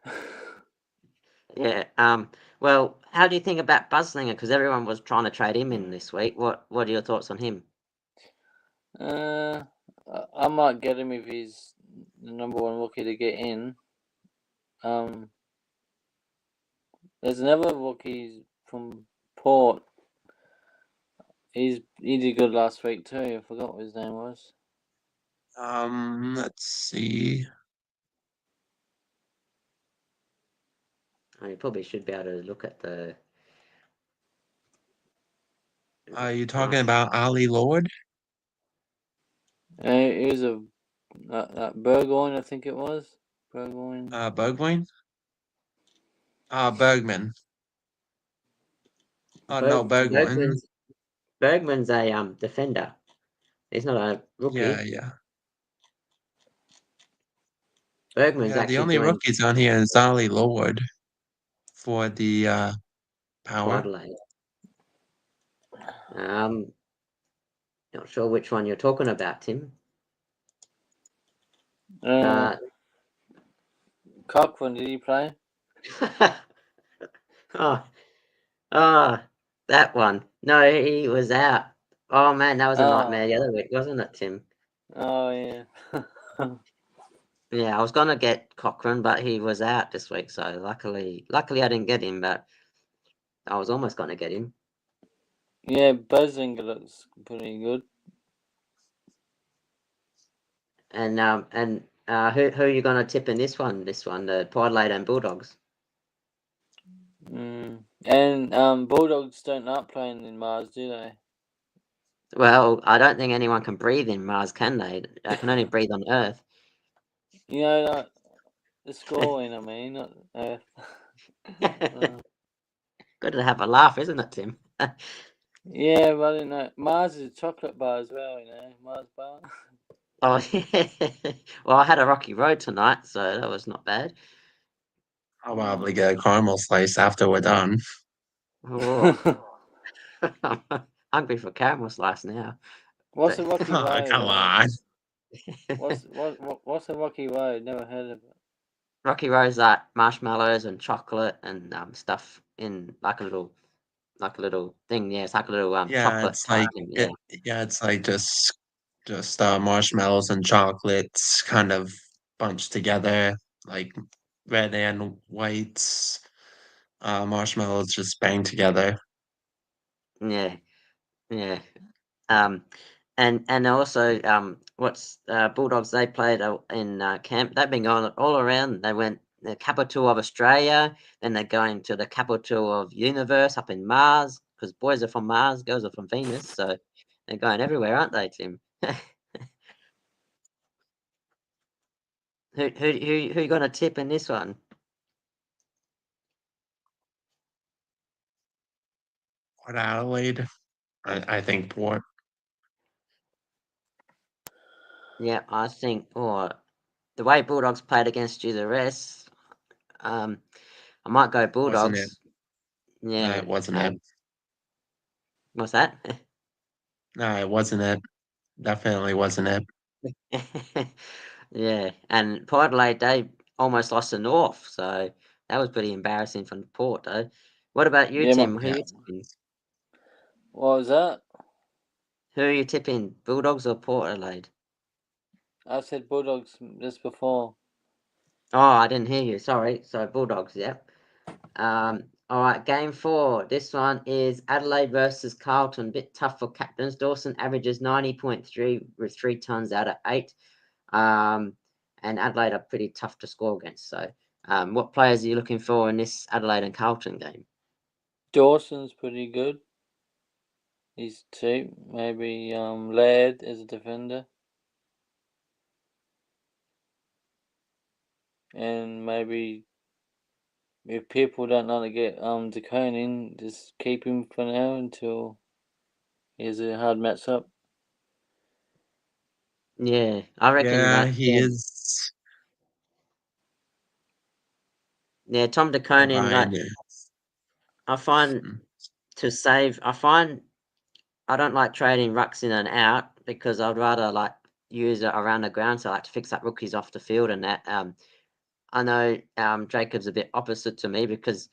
yeah. Well, how do you think about Buzzlinger? Because everyone was trying to trade him in this week. What are your thoughts on him? uh, I might get him if he's the number one rookie to get in. Um, there's another rookie from Port. He did good last week too. I forgot what his name was. Let's see. You probably should be able to look at the. Are you Uh, talking about Ali Lord? It was a Burgoyne, I think it was. Burgoyne. Bergwijn? Bergman. Oh no, Bergwijn. Bergman's a defender. He's not a Yeah, rookie. yeah. Bergman's Yeah, the actually only doing rookies on here is Ollie Lord for the for Power. Adelaide. Not sure which one you're talking about, Tim. Uh, Uh, Cochrane, did he play? oh, oh, that one. No, he was out. Oh man, that was a nightmare Oh, the other week, wasn't it, Tim? oh yeah. Yeah, I was gonna get Cochrane, but he was out this week, so luckily I didn't get him, but I was almost gonna get him. Yeah, Buzzinger looks pretty good. Who are you gonna tip in this one? This one, the Adelaide and Bulldogs. And Bulldogs don't not playing in Mars, do they? Well, I don't think anyone can breathe in Mars, can they? They can only breathe on Earth. You know, like, the scoring, I mean, not Earth. Good to have a laugh, isn't it, Tim? Yeah, but I didn't know. Mars is a chocolate bar as well, you know. Mars bar. Oh, well, I had a rocky road tonight, so that was not bad. I'll probably get a caramel slice after we're done. Oh, I'm hungry for caramel slice now. What's a Rocky Oh, Road? come on. What's a Rocky Road? Never heard of it. Rocky Road's like marshmallows and chocolate and stuff in like a little thing. Yeah, it's like a little Yeah, chocolate it's type like thing. Yeah, it. Yeah, it's like just marshmallows and chocolates kind of bunched together, like red and white marshmallows just banged together. yeah, yeah. Um, and also what's Bulldogs? They played in camp. They've been going all around. They went the capital of Australia. Then they're going to the capital of universe up in Mars because boys are from Mars, girls are from Venus. So they're going everywhere, aren't they, Tim? Who you gonna tip in this one? Port Adelaide, I think Port. Yeah, I think. Oh, the way Bulldogs played against you, the rest. I might go Wasn't it? Bulldogs. No, Yeah. it wasn't it. What's that? No, it wasn't it. Definitely wasn't it. Yeah, and Port Adelaide, they almost lost to North, so that was pretty embarrassing from Port, though. What about you, Yeah, Tim? Who Yeah. you tipping? what was that? Who are you tipping? Bulldogs or Port Adelaide? I said Bulldogs just before. Oh, I didn't hear you. Sorry. So Bulldogs. Yep. All right. Game 4. This one is Adelaide versus Carlton. Bit tough for captains. Dawson averages 90.3 with 3 tons out of 8. Um, and Adelaide are pretty tough to score against. So, what players are you looking for in this Adelaide and Carlton game? Dawson's pretty good. He's cheap. Maybe Laird as a defender. And maybe if people don't know to get DeCone in, just keep him for now until he has a hard match up. Yeah, I reckon Yeah, that. he is. Yeah, Tom Oh, DeConing. Like, I find to save. I find I don't like trading rucks in and out because I'd rather like use it around the ground. So I like to fix up rookies off the field and that. I know Jacob's a bit opposite to me because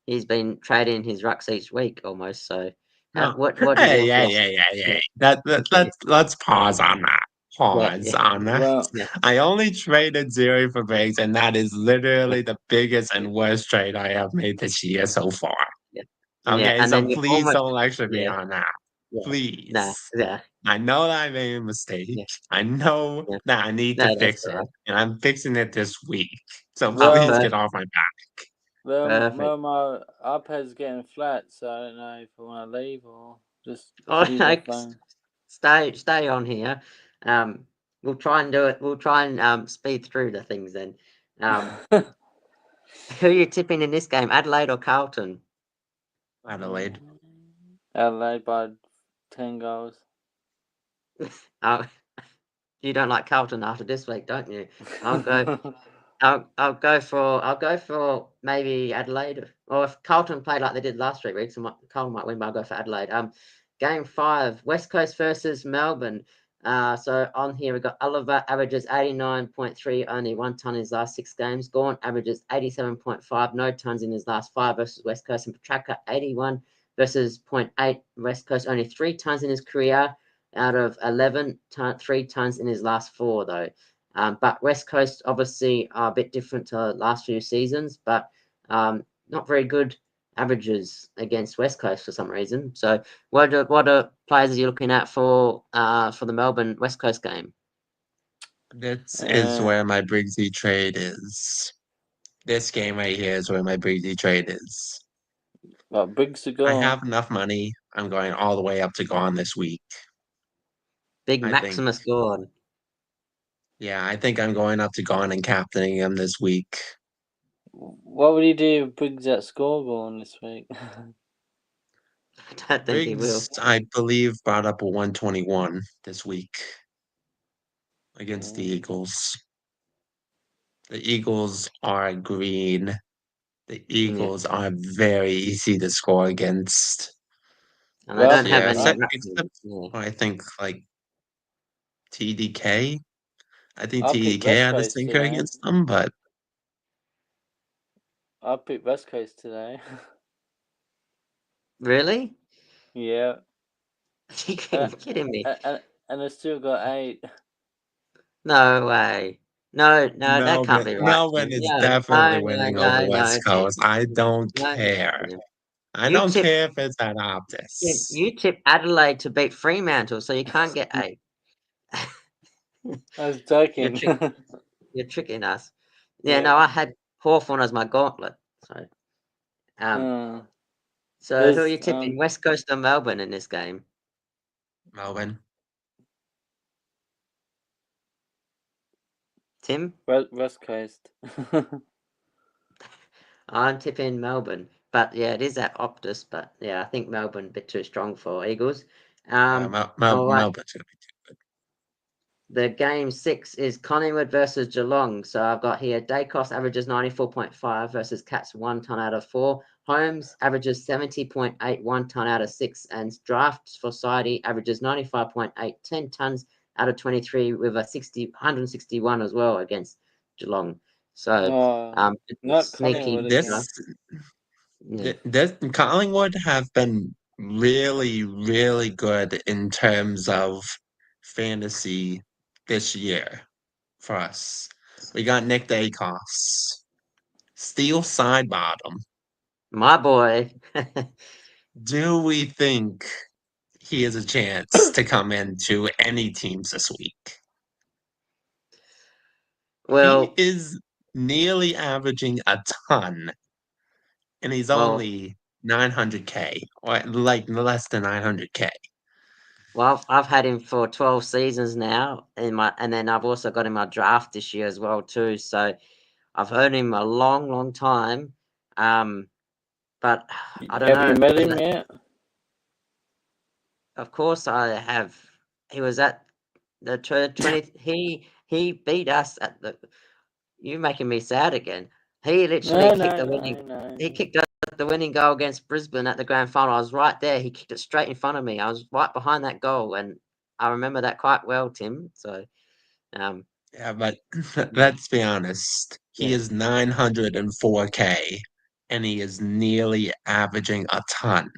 he's been trading his rucks each week almost. So, No, what is hey, your yeah, yeah, philosophy? yeah, yeah. Yeah, yeah, Let's pause on that. yeah, Pause yeah, on that. Well, yeah, I only traded Zuri for Briggs, and that is literally the biggest yeah, and worst trade I have made this year so far. yeah, yeah. Okay, And so then you've please almost don't lecture me yeah, on that. yeah, Please. no, yeah, I know that I made a mistake. yeah, I know yeah. that I need No, to that's fix all it, right. and I'm fixing it this week. So please well, get Perfect, off my back. perfect. my iPad's getting flat, so I don't know if I want to leave or just Oh, use my no, phone. stay on here. We'll try and do it. We'll try and speed through the things then. Um, who are you tipping in this game, Adelaide or Carlton? Adelaide. Adelaide by 10 goals. Oh, you don't like Carlton after this week, don't you? I'll go. I'll go for maybe Adelaide. Or if Carlton played like they did last 3 weeks, Carlton might win, but I'll go for Adelaide. Game 5, West Coast versus Melbourne. So on here we got Oliver averages 89.3, only 1 ton in his last 6 games. Gaunt averages 87.5, no tons in his last 5 versus West Coast. And Petraka 81 versus point 0.8. West Coast only 3 tons in his career out of 11, 3 tons in his last 4 though. But West Coast obviously are a bit different to last few seasons, but not very good averages against West Coast for some reason. So, what are players are you looking at for the Melbourne West Coast game? This is uh, where my Briggsy trade is. This game right here is where my Briggsy trade is. but Briggs to I go. have enough money. I'm going all the way up to gone this week. Big I think, Maximus Gord. yeah, I think I'm going up to gone and captaining him this week. What would he do if Briggs at scoreboard this week? I don't think he will. Briggs, I believe, brought up a 121 this week against the Mm. Eagles. The Eagles are green. The Yeah, Eagles are very easy to score against and they this don't Well, have year, any except Maximus. Yeah, I think like TDK. I think I'll pick TDK West had a Coast stinker today. against them, but I'll pick West Coast today. really? Yeah. You kidding me? And I still got 8. No way. No, no, that can't Melbourne, be right, Melbourne Tim. is No, definitely no, no, winning over no, West no, Tim. Coast. I don't No, care. Tim. I You don't tipped care if it's at Optus. you tipped Adelaide to beat Fremantle, so you can't get 8. I was You're joking. trick you're tricking us. Yeah, Yeah. no, I had Hawthorn as my gauntlet. So, um, Uh, so who are there's you tipping, West Coast or Melbourne in this game? Melbourne. Tim? West Coast. I'm tipping Melbourne, but yeah, it is at Optus, but yeah, I think Melbourne a bit too strong for Eagles. All right. Melbourne's gonna be The game 6 is Collingwood versus Geelong. So I've got here Dacos averages 94.5 versus Cats 1 ton out of 4. Holmes averages 70.8, 1 ton out of 6. And Draft Society averages 95.8, 10 tons out of 23 with a 161 as well against Geelong. So Oh, not sneaky. Collingwood this again. Yeah. this Collingwood have been really, really good in terms of fantasy this year for us. We got Nick Dacos, Steel side bottom. My boy. Do we think he has a chance to come into any teams this week? He well, is nearly averaging a ton, and he's well, only 900K, or like less than 900K. Well, I've had him for 12 seasons now and then I've also got him in my draft this year as well too. So I've heard him a long, long time. Um, but I don't Have you know. met him yet? Of course I have. He was at the 20. He beat us at the. You making me sad again. He literally No, kicked no, the no, winning. He no. kicked the winning goal against Brisbane at the grand final. I was right there. He kicked it straight in front of me. I was right behind that goal, and I remember that quite well, Tim. So, um, Yeah, but let's be honest. He yeah, is 904K, and he is nearly averaging a ton.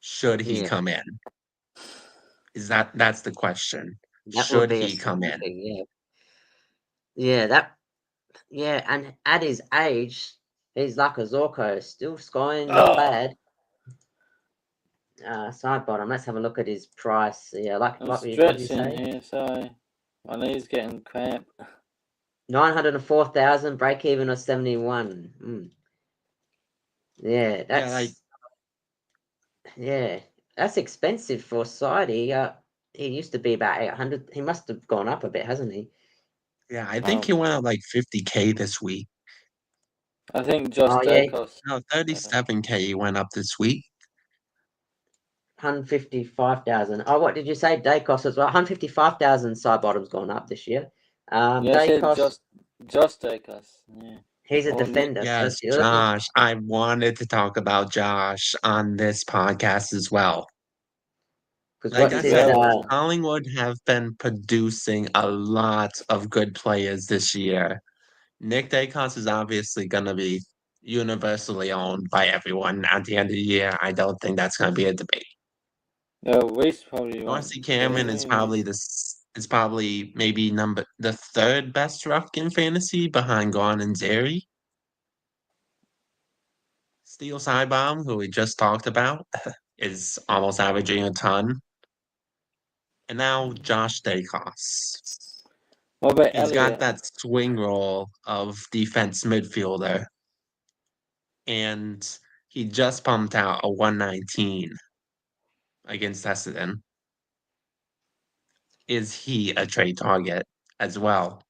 Should he yeah, come in? That's the question. that would Should be a he come scary in? thing. Yeah, yeah, yeah, and at his age, he's like a Zorko, still scoring, not Oh, bad. Side bottom. Let's have a look at his price. Yeah, I'm what did you stretching say? here, sorry. My knee's getting cramp. 904,000, break even of 71. Yeah, Yeah, like yeah, that's expensive for Sidey. He used to be about 800. He must have gone up a bit, hasn't he? Yeah, I think he Um, went up like 50K this week. I think Josh Oh yeah, Dacos. No, 37K he went up this week. 155,000. Oh, what did you say? Dacos as well. 155,000 side bottom's gone up this year. Yeah, I said Dacos, Josh Dacos. Yeah. he's a Or Nick. defender. So Yes, if you're looking, Josh. I wanted to talk about Josh on this podcast as well. because Like what I did Yeah, said, well, Collingwood have been producing a lot of good players this year. Nick Dacos is obviously going to be universally owned by everyone at the end of the year. I don't think that's going to be a debate. Reece probably Darcy won't get Cameron him. is probably maybe the third best ruck in fantasy behind Gon and Zeri. Steel Sidebomb, who we just talked about, is almost averaging a ton. And now Josh Dacos. What about He's got Elliot? that swing role of defense midfielder, and he just pumped out a 119 against Essendon. Is he a trade target as well?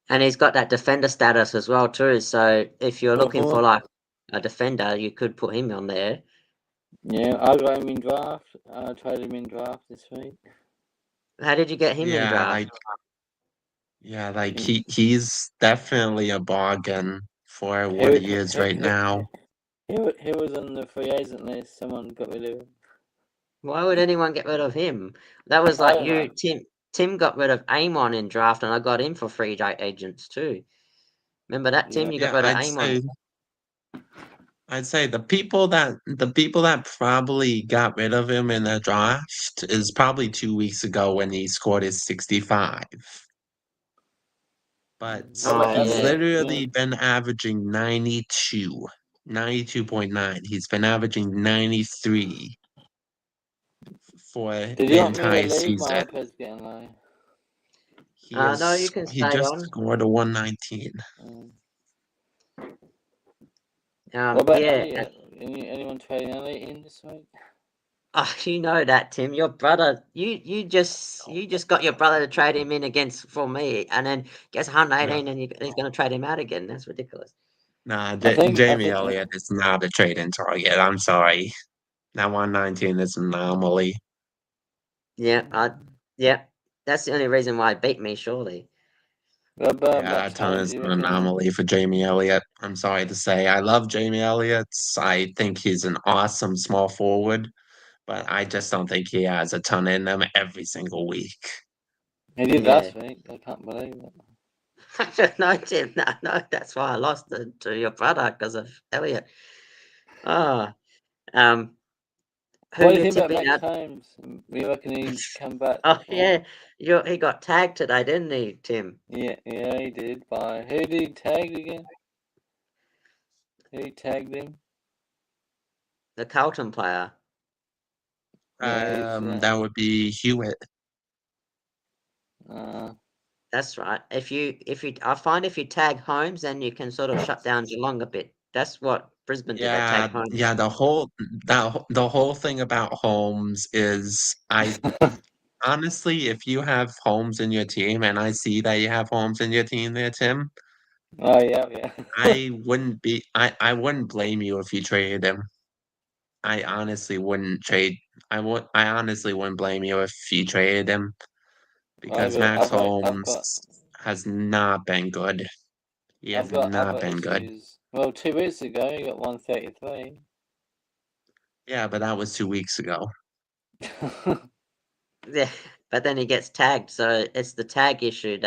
and he's got that defender status as well too. So if you're looking for Oh, like a defender, you could put him on there. yeah, I got him in draft. I traded him in draft this week. How did you get him in Yeah, draft? like yeah, like He, he's definitely a bargain for what he, he is he, right he, now. he was on the free agent list. Someone got rid of him. Why would anyone get rid of him? That was I like don't know. you, Tim. Tim got rid of Amon in draft, and I got him for free agents too. Remember that, Tim? Yeah. You got Yeah, rid of Amon. I'd say the people that probably got rid of him in the draft is probably 2 weeks ago when he scored his 65. But What about Oh he's yeah, Elliot? Yeah. literally been averaging 92.9. He's been averaging 93 for Did the you want me to entire leave? My season. iPad's getting low. no, you can He stay just on. scored a 119. Um, what about Yeah. Elliot? Anyone trading Elliot in this week? Oh, you know that, Tim. Your brother, you just got your brother to trade him in against for me, and then gets No, 118, and he's going to trade him out again. That's ridiculous. nah, I Jamie think, Elliott is not a trade-in target. I'm sorry. That 119 is an anomaly. Yeah, yeah. That's the only reason why he beat me, surely. what about Yeah, Max that ton Holmes? is You an reckon? anomaly for Jamie Elliott. I'm sorry to say. I love Jamie Elliott. I think he's an awesome small forward, but I just don't think he has a ton in him every single week. He did Yeah. last week. I can't believe it. No, Tim. No, no. That's why I lost to your brother because of Elliot. Oh, um, who What do you you think about tipping Max at? Holmes? You reckon he come back? Oh Or yeah, he got tagged today, didn't he, Tim? yeah, he did. By who did he tag again? Who tagged him? The Carlton player. Yeah, who's that? That would be Hewitt. Uh, That's right. I find if you tag Holmes, then you can sort of shut down Geelong a bit. That's what Brisbane did. They Yeah, tagged Holmes. yeah. The whole thing about Holmes is I honestly, if you have Holmes in your team, and I see that you have Holmes in your team there, Tim, oh yeah, yeah. I wouldn't blame you if you traded him. I honestly wouldn't trade. I honestly wouldn't blame you if you traded him I because got, Max I've got, I've got, Holmes has not been good. He has I've not got been good. issues. Well, 2 weeks ago you got 133. Yeah, but that was 2 weeks ago. Yeah, but then he gets tagged, so it's the tag issue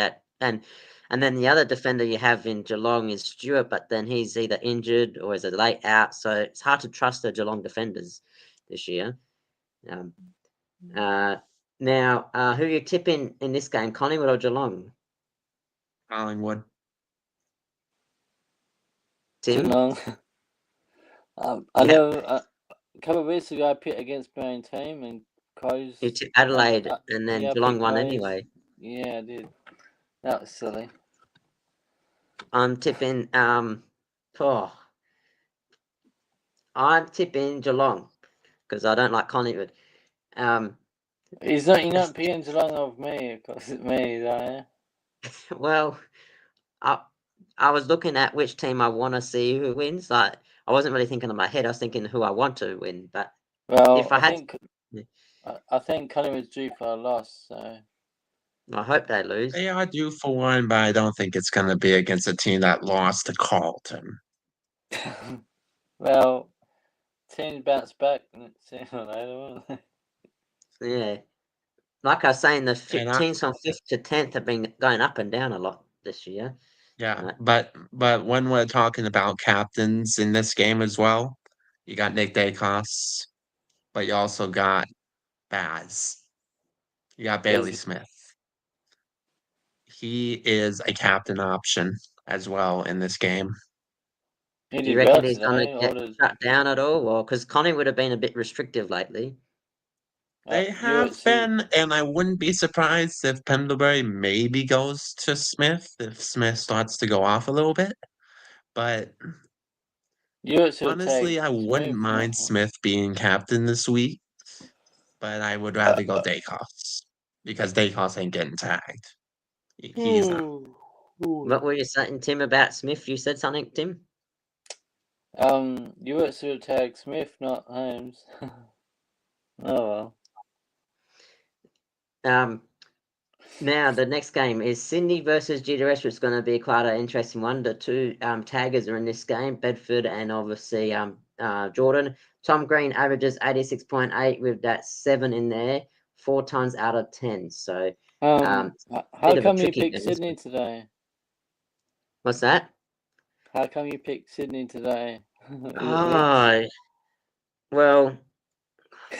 and then the other defender you have in Geelong is Stewart, but then he's either injured or is a late out, so it's hard to trust the Geelong defenders this year. Um, uh, Now, who are you tipping in this game, Collingwood or Geelong? Collingwood. Tim? Geelong. I Yeah, know a couple of weeks ago I picked against my own team and you Crows. tipped Adelaide, and then Yeah, I Geelong picked won Crows. anyway. Yeah, I did. That was silly. I'm tipping, oh, I'm tipping Geelong because I don't like Collingwood. Um, He's not playing too long of me, because it's me, though. Well, I I was looking at which team I want to see who wins. Like I wasn't really thinking in my head. I was thinking who I want to win. But Well, if I had, I think Collingwood's due for a loss, so. I hope they lose. They are due for one, but I don't think it's going to be against a team that lost to Carlton. Well, teams bounce back sooner or later, won't they? Yeah, like I was saying, the And teams from 5th to 10th have been going up and down a lot this year. yeah, Right? but when we're talking about captains in this game as well, you got Nick Dacos, but you also got Baz. You got Bailey There's, Smith. He is a captain option as well in this game. he Do you did reckon well he's going to today. get shut down at all? Or because Connie would have been a bit restrictive lately. They You have were been, and I wouldn't be surprised if Pendlebury maybe goes to Smith if Smith starts to go off a little bit. But you would still take honestly, I wouldn't Smith, mind not. Smith being captain this week, but I would rather go Dacos because Dacos ain't getting tagged. He's not. Ooh, ooh. What were you saying, Tim, about Smith? You said something, Tim? You would still tag Smith, not Holmes. Oh well. Um, Now the next game is Sydney versus GWS, which is going to be quite an interesting one. The two taggers are in this game, Bedford and obviously Jordan. Tom Green averages 86.8 with that 7 in there, 4 tons out of 10. So How bit of a come you tricky picked game this Sydney one. today? What's that? How come you picked Sydney today? Is it Reece? Oh, well,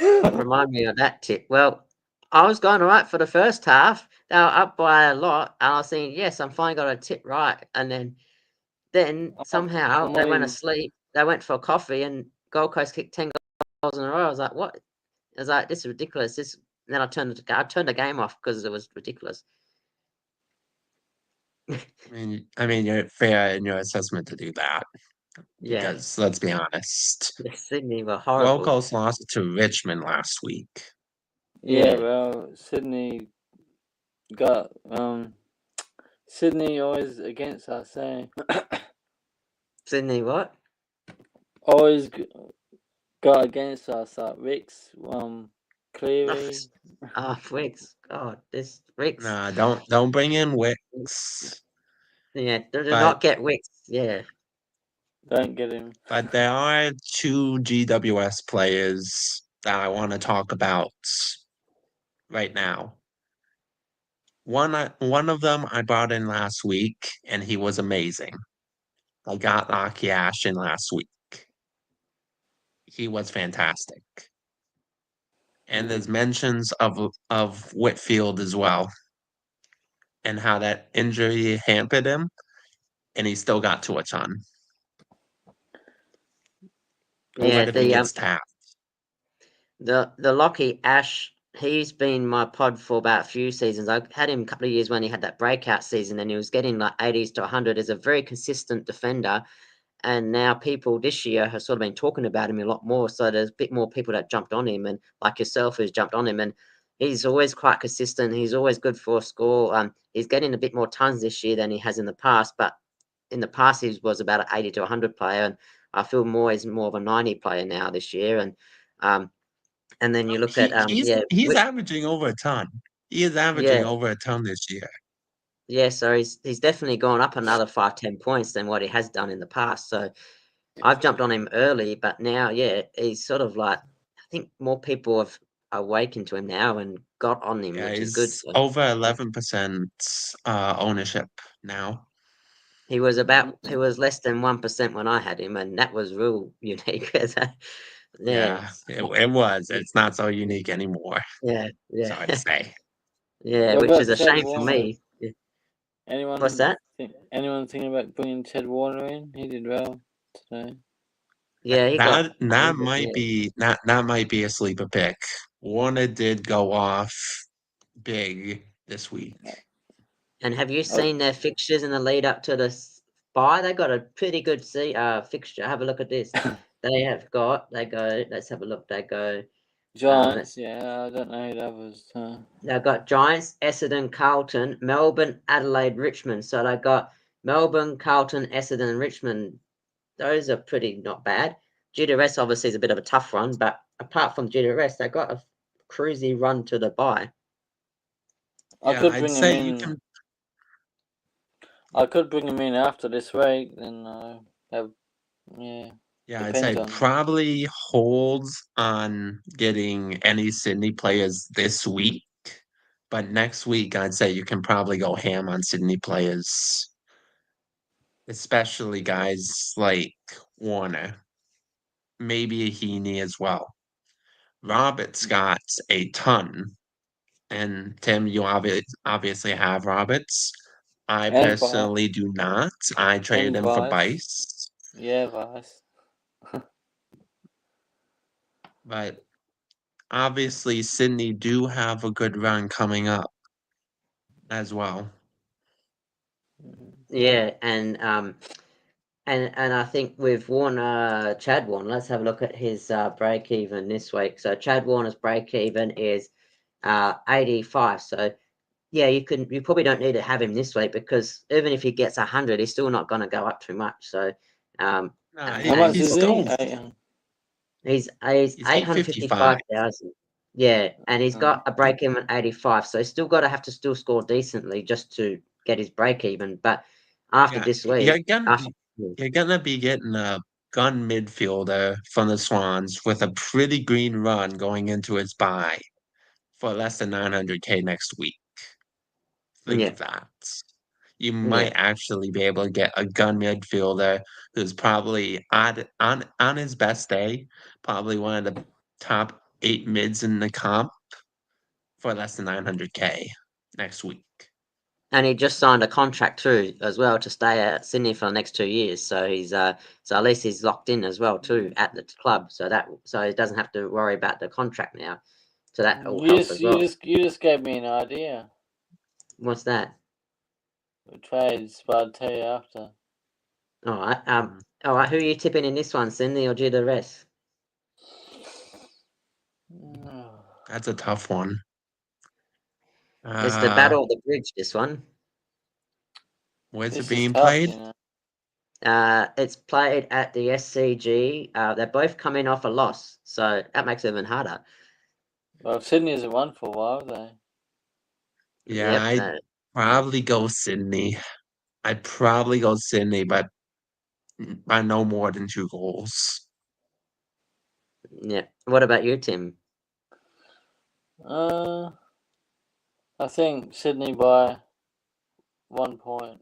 remind me of that tip. Well, I was going all right for the first half. They were up by a lot, and I was thinking, yes, I'm finally got a tip right. And then somehow I'm they went only. asleep. They went for coffee, and Gold Coast kicked 10 goals in a row. I was like, "What?" I was like, "This is ridiculous." This. And then I turned the game off because it was ridiculous. I mean, you're fair in your assessment to do that Yeah, because let's be honest, the Sydney were Gold horrible. Coast lost to Richmond last week. Yeah, Yeah, well, Sydney got Sydney always against us, eh? Sydney what? Always got against us, like Ricks, Oh, Cleary. Wicks. God, this Wicks. Nah, don't bring in Wicks, Yeah, do but not get Wicks. Yeah, Don't get him. there are two GWS players that I want to talk about right now. One of them I brought in last week, and he was amazing. I got Aki Ashton last week. He was fantastic. And there's mentions of Whitfield as well, and how that injury hampered him, and he still got to a ton, yeah. even if he The gets tapped. the Lockie Ash. He's been my pod for about a few seasons. I had him a couple of years when he had that breakout season, and he was getting like 80s to 100. Is a very consistent defender. And now people this year have sort of been talking about him a lot more. So there's a bit more people that jumped on him, and like yourself, who's jumped on him. And he's always quite consistent. He's always good for a score. He's getting a bit more tons this year than he has in the past. But in the past, he was about an 80 to 100 player, and I feel more he's more of a 90 player now this year. Um, and then you look at He he's yeah, he's averaging over a ton. He is averaging yeah, over a ton this year. yeah. So he's definitely gone up another 5-10 points than what he has done in the past. So I've jumped on him early, but now, yeah, he's sort of like I think more people have awakened to him now and got on him, Yeah, which is good. he's So over 11% ownership now. he was less than 1% when I had him, and that was real unique. Yeah, Yeah, it was. It's not so unique anymore. yeah, yeah, Sorry to say. yeah, What which about is a Ted shame for Warner? me. Yeah. What's Anyone that? anyone thinking about bringing Ted Warner in? He did well today. Yeah, he got That 100. might Yeah, be that might be a sleeper pick. Warner did go off big this week. and have you Oh, seen their fixtures in the lead up to the bye? They got a pretty good fixture. Have a look at this. They have got. They go. Let's have a look. They go. Giants, yeah, I don't know who the others. They've got Giants, Essendon, Carlton, Melbourne, Adelaide, Richmond. So they got Melbourne, Carlton, Essendon, and Richmond. Those are pretty not bad. GWS obviously is a bit of a tough run, but apart from GWS, they got a cruisy run to the bye. I Yeah, could I'd bring him say you in. can. I could bring him in after this week. Then have yeah. Yeah, I'd Depends say on. probably holds on getting any Sydney players this week, but next week I'd say you can probably go ham on Sydney players, especially guys like Warner, maybe a Heaney as well. Roberts got a ton, and Tim, you obviously have Roberts. I And personally do not. I traded him for Vice. Bice, Yeah, Vice. but obviously Sydney do have a good run coming up as well. Yeah, and I think with Warner, Chad Warner, let's have a look at his break even this week. So Chad Warner's break even is 85. So yeah, you probably don't need to have him this week because even if he gets 100, he's still not going to go up too much. So Nah, How and much he's is he? still he's he's 855. 855,000. Yeah, and he's Uh, got a break even at 85. So he's still got to have to still score decently just to get his break even. But after Yeah, this week, after, you're gonna be getting a gun midfielder from the Swans with a pretty green run going into his bye for less than 900K next week. Think yeah, of that. You yeah. might actually be able to get a gun midfielder who's probably on his best day, probably one of the top 8 mids in the comp for less than 900K next week. And he just signed a contract too, as well, to stay at Sydney for the next 2 years. So so at least he's locked in as well too at the club. So he doesn't have to worry about the contract now. So that will you help just as you well. just you just gave me an idea. What's that? The trades, but I'll tell you after. All right. Mm, All right. Who are you tipping in this one, Sydney or GWS? that's a tough one. It's the Uh, battle of the bridge. This one. where's it This is being tough, played? you know. It's played at the SCG. They're both coming off a loss, so that makes it even harder. Well, Sydney hasn't won for a while, have they? Yeah, Yep. I'd probably go Sydney. I'd probably go Sydney, but by no more than 2 goals. Yeah. What about you, Tim? Uh, I think Sydney by 1 point.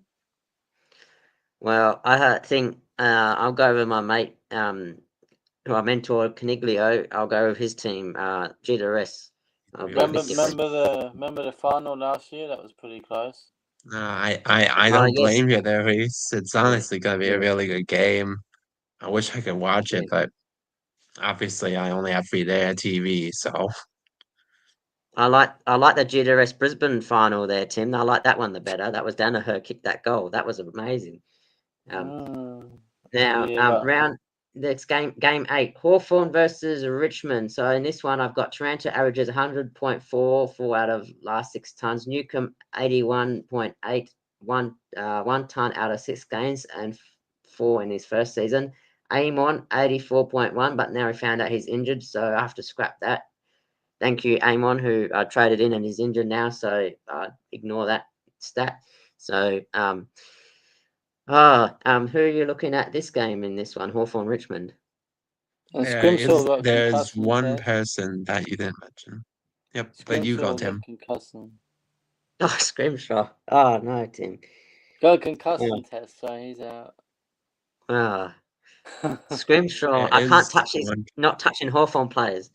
Well, think I'll go with my mate, who I mentor, Caniglio. I'll go with his team, GWS. I'll be a Really? bit different. Remember the final last year? That was pretty close. No, I Oh don't yes, blame you there, Reece. It's yeah, honestly gonna be a yeah, really good game. I wish I could watch it, yeah. but obviously I only have free day TV, so I like the GWS Brisbane final there, Tim. I like that one the better. That was Danaher kicked that goal. That was amazing. Um, Mm, Now, yeah, but round next game 8, Hawthorn versus Richmond. So in this one, I've got Toronto averages 100.44 out of last 6 tons, Newcomb 81.8, 1 ton out of 6 games, and 4 in his first season. Amon 84.1, but now he found out he's injured, so I have to scrap that. Thank you, Amon, who traded in and is injured now, so ignore that stat. So who are you looking at this game in this one? Hawthorn Richmond. and Scrimshaw got a there's concussion one test. person that you didn't mention. Yep, but you go, Scrimshaw got Tim. concussion. Oh, Scrimshaw. Oh no, Tim. Got a Yeah. concussion test, so he's out. Ah, Scrimshaw. There I can't is touch these. one. Not touching Hawthorn players.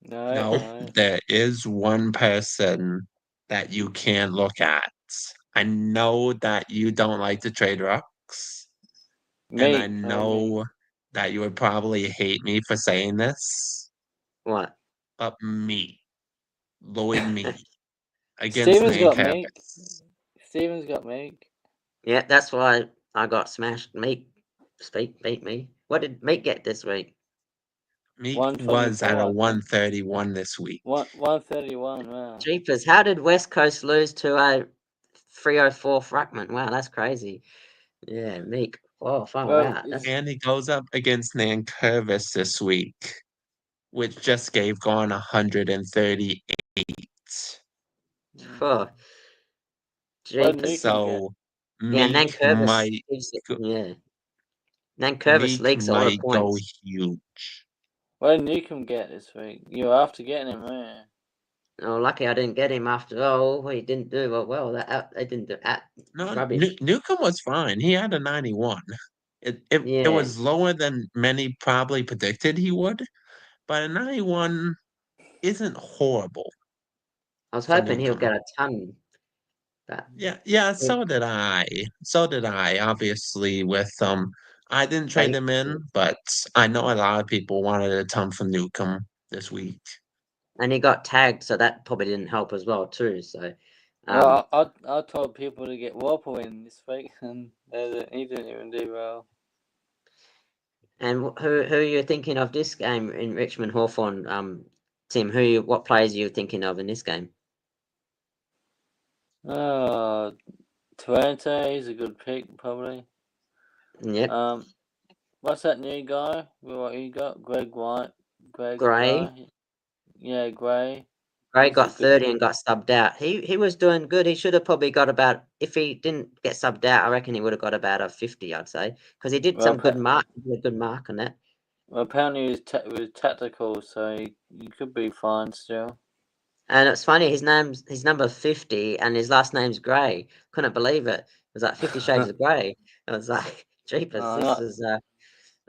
No, No, no. there is one person that you can look at. I know that you don't like to trade rocks, and I Meek, oh Meek. know that you would probably hate me for saying this, What? but me, Lloyd me, against Stevens got Meek. Nankervis. Stevens got Meek. Yeah, that's why I got smashed. Meek, beat me. What did Meek get this week? Meek was at a 124, I think. 131 this week. 131, wow. Jeepers, how did West Coast lose to a 304 Frackman? Wow, that's crazy. Yeah, Meek. Oh, far Well, out. That's And he goes up against Nankervis this week, which just gave Gone 138. oh, what did jeepers. Newcomb get? So Yeah, Meek might go, Yeah, Nankervis Meek leaks a lot of might go points. huge. What did Newcomb get this week? You were after getting him, weren't Oh, lucky I didn't get him after all. He didn't do well. They didn't do No, rubbish. Newcomb was fine. He had a 91. It Yeah, was lower than many probably predicted he would, but a 91 isn't horrible I was for hoping he'll Newcomb. get a ton, but Yeah, yeah, so did I. So did I, obviously, with I didn't trade they him in, but I know a lot of people wanted a ton from Newcomb this week. and he got tagged, so that probably didn't help as well too. So, you? um, Well, I told people to get Warple in this week, and he didn't even do well. and who are you thinking of this game in Richmond Hawthorn? Tim, what players are you thinking of in this game? Uh, Twente is a good pick, probably. Yep, Um, what's that new guy? What you got? Greg White. Greg Gray. guy. Yeah, Gray. Gray He's a got good. 30 and got subbed out. He was doing good. He should have probably got about, if he didn't get subbed out, I reckon he would have got about a 50, I'd say, because he did Well, some good mark, he did a good mark on that. well apparently he was tactical, so he could be fine still. And it's funny, his number 50 and his last name's Gray. Couldn't believe it. It was like 50 Shades of Grey. I was like, jeepers, Oh, this not is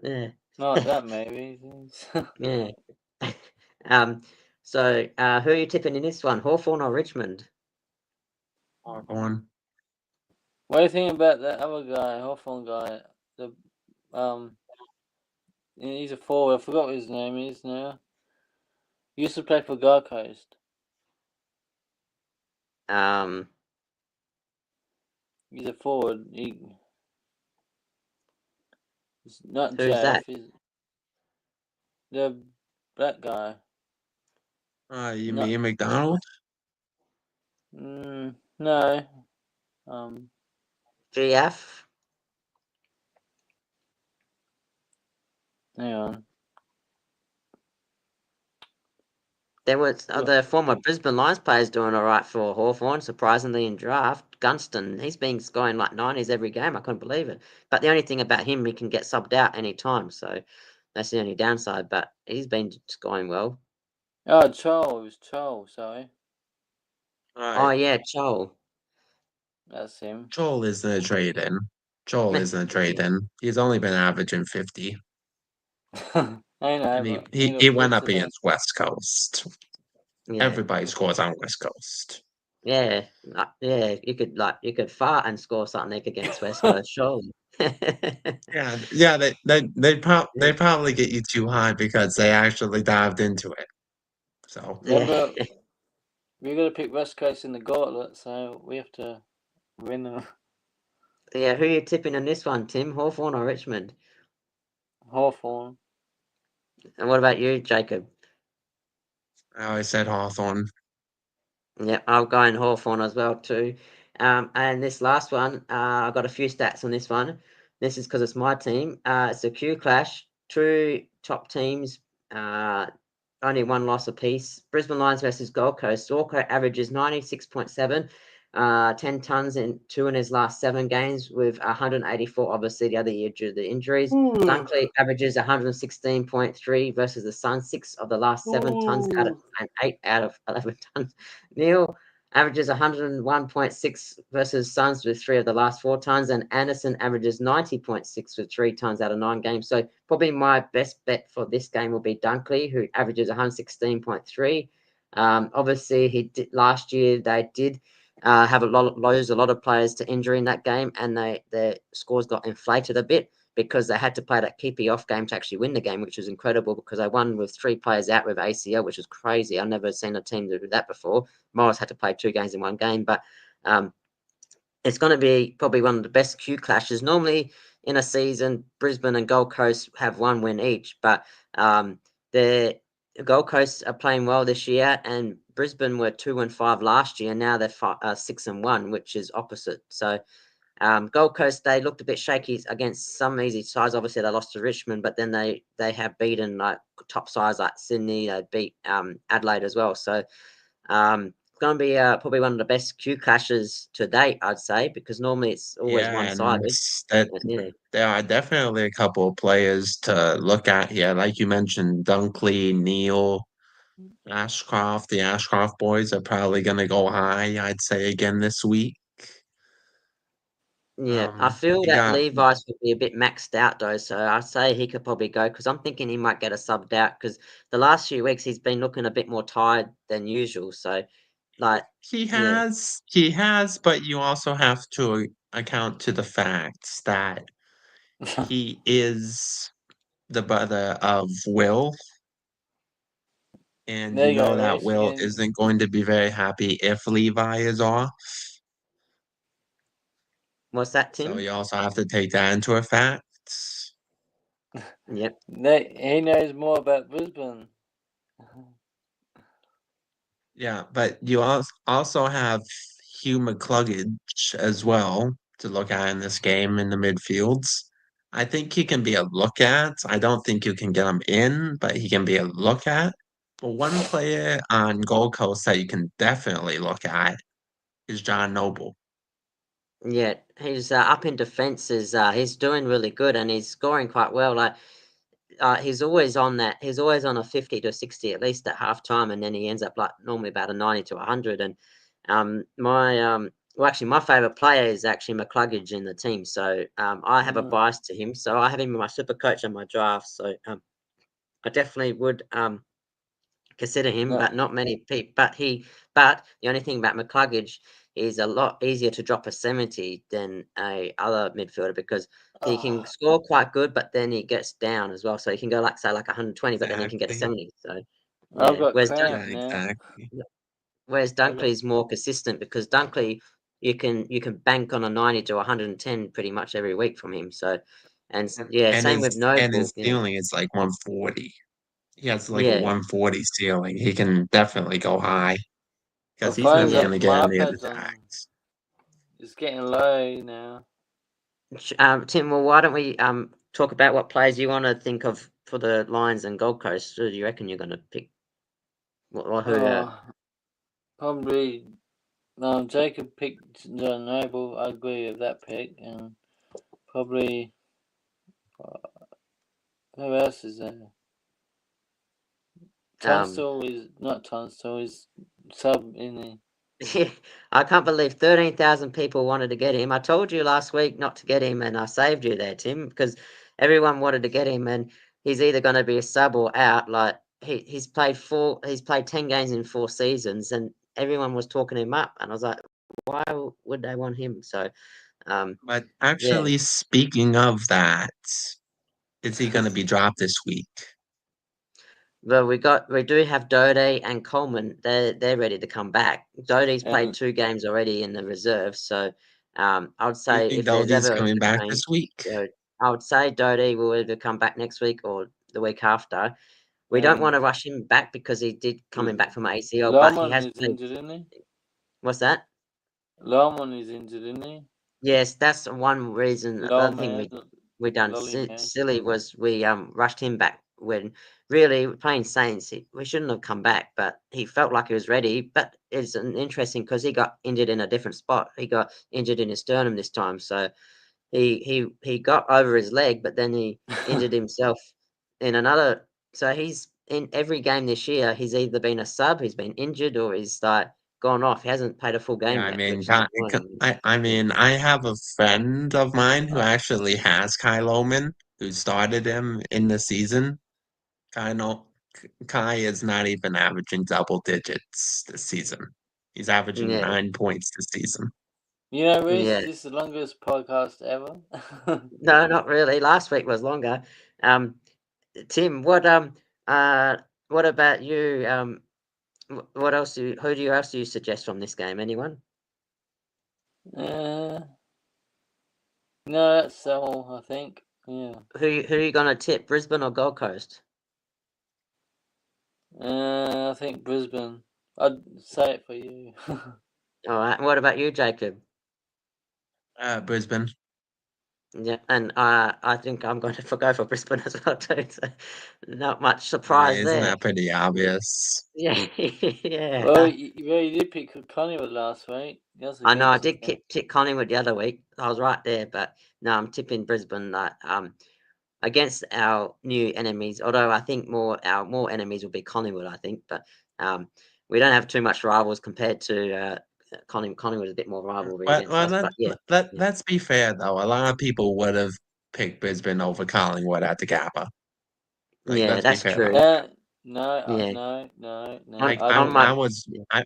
yeah. not that maybe. Yeah. Um so who are you tipping in this one? Hawthorn or Richmond? Hawthorne. What do you think about that other guy, Hawthorne guy? The um, he's a forward. I forgot what his name is now. He used to play for Gold Coast. Um He's a forward. He's not who's that? JF. He's the black guy. You Not mean McDonald? no. Um, GF? hang on. There was Look, the former Brisbane Lions players doing all right for Hawthorn, surprisingly in draft. Gunston, he's been scoring like 90s every game. I couldn't believe it. But the only thing about him, he can get subbed out any time, so that's the only downside. But he's been scoring well. oh, Chol. It was Chol. Sorry, Oh Right. yeah, Joel. that's him. Joel isn't a trade in. Joel isn't a trade in. He's only been averaging 50. I know, And he, but he he, he looked went good up today. against West Coast. Yeah, Everybody scores on West Coast. yeah, yeah. You could fart and score something against West Coast, surely. Yeah. They probably get you too high because they actually dived into it. So Yeah, Yeah, but we got to pick West Coast in the gauntlet, so we have to win them. yeah. Who are you tipping on this one, Tim? Hawthorn or Richmond? Hawthorn. And what about you, Jacob? I always said Hawthorne. Yeah, I'll go in Hawthorn as well too. And this last one, I've got a few stats on this one. This is because it's my team. It's a Q clash. Two top teams, uh, only one loss apiece. Brisbane Lions versus Gold Coast. Walker averages 96.7, 10 tons in two in his last 7 games, with 184 obviously the other year due to the injuries. Ooh. Dunkley averages 116.3 versus the Suns, 6 of the last 7 tons out of Ooh. and 8 out of 11 tons. Neil averages 101.6 versus Suns with 3 of the last 4 tons, and Anderson averages 90.6 with 3 tons out of 9 games. So probably my best bet for this game will be Dunkley, who averages 116.3. Obviously, he did last year. They did have lose a lot of players to injury in that game, and their scores got inflated a bit because they had to play that keepy off game to actually win the game, which was incredible because they won with 3 players out with ACL, which was crazy. I've never seen a team do that before. Morris had to play 2 games in one game, but um, it's going to be probably one of the best Q clashes. Normally in a season, Brisbane and Gold Coast have one win each, but the Gold Coast are playing well this year, and Brisbane were 2-5 last year. Now they're 6-1, which is opposite. So Gold Coast, they looked a bit shaky against some easy sides. Obviously, they lost to Richmond, but then they have beaten like top sides like Sydney. They beat Adelaide as well. So it's going to be probably one of the best Q clashes to date, I'd say, because normally it's always Yeah, one and sided. that Yeah, there are definitely a couple of players to look at here. Like you mentioned, Dunkley, Neal, Ashcroft. The Ashcroft boys are probably going to go high, I'd say, again this week. yeah. I feel You that got Levi's would be a bit maxed out though, so I'd say he could probably go because I'm thinking he might get a subbed out because the last few weeks he's been looking a bit more tired than usual. So, like, yeah, he has, but you also have to account to the fact that he is the brother of Will, and There you you know go, that Reece Will again. isn't going to be very happy if Levi is off. what's that, So Tim? you also have to take that into effect. Yep. He knows more about Brisbane. Yeah, but you also have Hugh McCluggage as well to look at in this game in the midfields. I think he can be a look at. I don't think you can get him in, but he can be a look at. But one player on Gold Coast that you can definitely look at is John Noble. Yeah, he's up in defenses. He's doing really good and he's scoring quite well. Like, he's always on that. He's always on a 50 to 60 at least at half time, and then he ends up like normally about a 90 to 100. And well, actually, my favorite player is actually McCluggage in the team. So I have a Mm. bias to him. So I have him in my super coach and my draft. So I definitely would consider him, No. but not many people. But the only thing about McCluggage is a lot easier to drop a 70 than a other midfielder because he can Oh, score quite good, but then he gets down as well. So he can go like say like 120, but then he can get a Exactly. 70. So I've yeah, got whereas cramp Yeah, now. exactly. I got. Dunkley is more consistent because Dunkley you can bank on a 90 to 110 pretty much every week from him. So yeah, And same with his Noble. Yeah, ceiling is like 140. He has like a yeah, 140 ceiling. He can definitely go high My because he's phone's never yeah. going up, to get my any of the iPad's on. tags. It's getting low now. Tim, well, why don't we talk about what players you want to think of for the Lions and Gold Coast? Who do you reckon you're going to pick? Who? Oh, probably. Jacob picked John Noble. I agree with that pick, and probably who else is there? Um, Tunstall is not Tunstall. Is sub in the. I can't believe 13,000 people wanted to get him. I told you last week not to get him, and I saved you there, Tim, because everyone wanted to get him, and he's either going to be a sub or out. Like he's played 10 games in 4 seasons, and everyone was talking him up, and I was like, why would they want him? So, um, But yeah. actually, speaking of that, is he going to be dropped this week? Well, we do have Dode and Coleman. They're ready to come back. Dode's played and 2 games already in the reserve, so I would You say think if there's Doty's ever coming a back change, this week? I would say Dode will either come back next week or the week after. We don't want and to rush him back because he did coming back from ACL, but he Lawman has is played. injured, isn't he? What's that? Lawman is injured, isn't he? Yes, that's one reason. The other thing Lawman, we done Lollyman. silly was we rushed him back when really playing Saints we shouldn't have come back, but he felt like he was ready. But it's an interesting because he got injured in a different spot. He got injured in his sternum this time, so he got over his leg, but then he injured himself in another. So he's in every game this year. He's either been a sub, he's been injured, or he's like gone off. He hasn't played a full Yeah, game I yet, mean, which is annoying. I Yeah. mean, I have a friend of mine who actually has Kai Loman, who started him in the season. Kai, no, Kai is not even averaging double digits this season. He's averaging Yeah. 9 points this season. You know, Reese, Yeah. this is the longest podcast ever. No, not really. Last week was longer. Um, Tim, uh what about you? What else who else do you suggest from this game? Anyone? uh, no, that's all, I think. Yeah. Who are you gonna tip? Brisbane or Gold Coast? I think Brisbane. I'd say it for you. All right. What about you, Jacob? Brisbane. Yeah, and I think I'm going to go for Brisbane as well too. So not much Yeah, surprise isn't there. that pretty obvious? Yeah, yeah. well, you did pick Collingwood last week. That's I know I against did you. tip Collingwood the other week. I was right there, but no, I'm tipping Brisbane. Like, against our new enemies. Although I think our more enemies will be Collingwood. I think, but um, we don't have too much rivals compared to Collingwood. Is a bit more rivalry But against well, us. But yeah, yeah, let's be fair though. A lot of people would have picked Brisbane over Collingwood at the Gabba. Like, yeah. let's be That's fair true. about that. No, Yeah, no. Like, I on didn't. my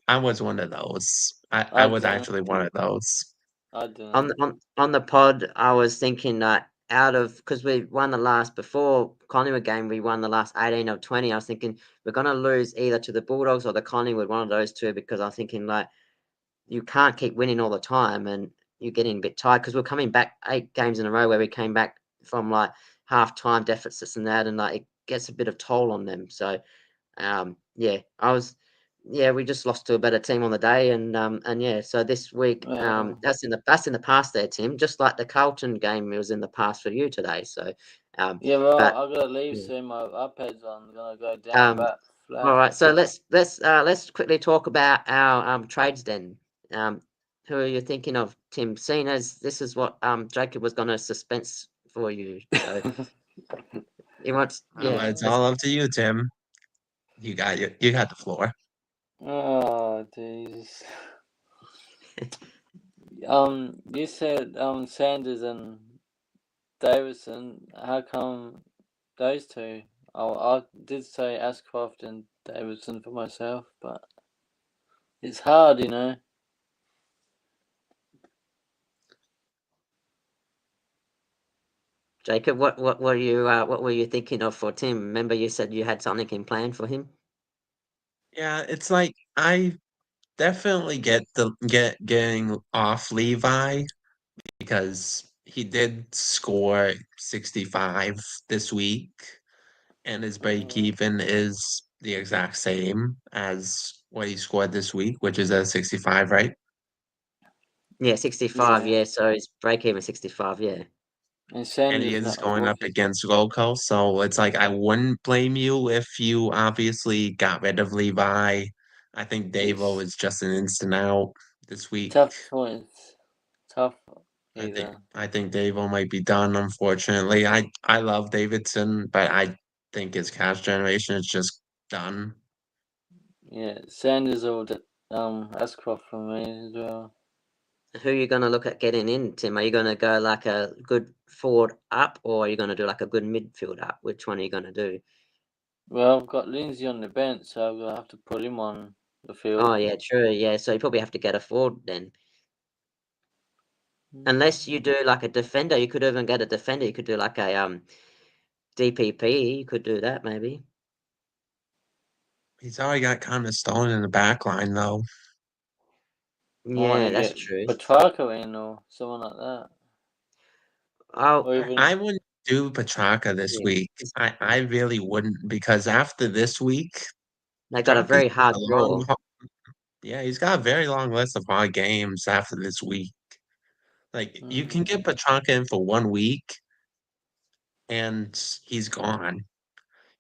I was one of those. I I was didn't. actually one of those. I didn't. on the pod, I was thinking that out of because we won the last before Collingwood game, we won the last 18 of 20. I was thinking we're gonna lose either to the Bulldogs or the Collingwood, one of those two, because I was thinking like you can't keep winning all the time and you're getting a bit tired because we're coming back 8 games in a row where we came back from like half time deficits and that, and like it gets a bit of toll on them. So yeah, yeah, we just lost to a better team on the day, and yeah, so this week, Well, that's in the past there, Tim. Just like the Carlton game was in the past for you today. So, yeah. Well, but I gotta leave yeah. soon. My iPad's on. Gonna go down um, that all flat. right, so let's quickly talk about our trades then. Um, who are you thinking of, Tim? Seeing as this is what Jacob was going to suspense for you, so he wants, yeah, It's uh, all up to you, Tim. You got the floor. oh, jeez. You said Sanders and Davison. How come those two? Oh, I did say Ashcroft and Davison for myself, but it's hard, you know. Jacob, what were you thinking of for Tim? Remember you said you had something in plan for him? Yeah, it's like I definitely getting off Levi because he did score 65 this week, and his break Uh, even is the exact same as what he scored this week, which is a 65, right? Yeah, 65, yeah, yeah, so it's break even 65, yeah. and And he Sanders is not a going up rookie. against Golko, so it's like I wouldn't blame you if you obviously got rid of Levi. I think Davo It's is just an instant out this week. tough points. Tough either. I think Davo might be done, unfortunately. I love Davidson, but I think his cash generation is just done. Yeah, Sanders or Ashcroft for me as well. Who are you gonna look at getting in, Tim? Are you gonna go like a good forward up, or are you gonna do like a good midfield up? Which one are you gonna do? Well, I've got Lindsay on the bench, so I'm gonna have to put him on the Oh field. yeah, true, yeah. So you probably have to get a forward then. Unless you Mm, do like a defender, you could even get a defender. You could do like a DPP. You could do that maybe. He's already got kind of Stone in the back line, though. Why don't Yeah, you that's get true. Petrarca in or someone like that, Oh, or I even wouldn't do Petrarca this yeah. week. I really wouldn't because after this week, They got a Petrarca's very got hard a draw. yeah, he's got a very long list of hard games after this week. Like you can get mm, Petrarca in for 1 week and he's gone.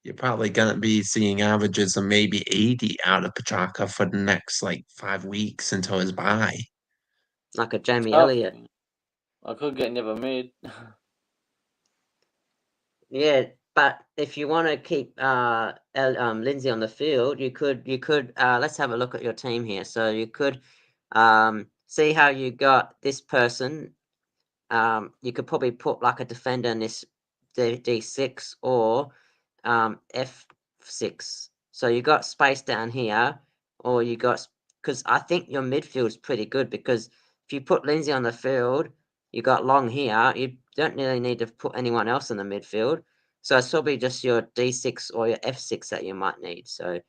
You're probably gonna be seeing averages of maybe 80 out of Petrarca for the next like 5 weeks until his bye. Like a Jamie tough. Elliott. I could get never mid. Yeah, but if you want to keep Lindsay on the field, you could let's have a look at your team here. So you could see how you got this person. You could probably put like a defender in this D6 or F6. So you got space down here, or you got because I think your midfield is pretty good because if you put Lindsay on the field, you got Long here. You don't really need to put anyone else in the midfield. So it's probably just your D6 or your F6 that you might need. So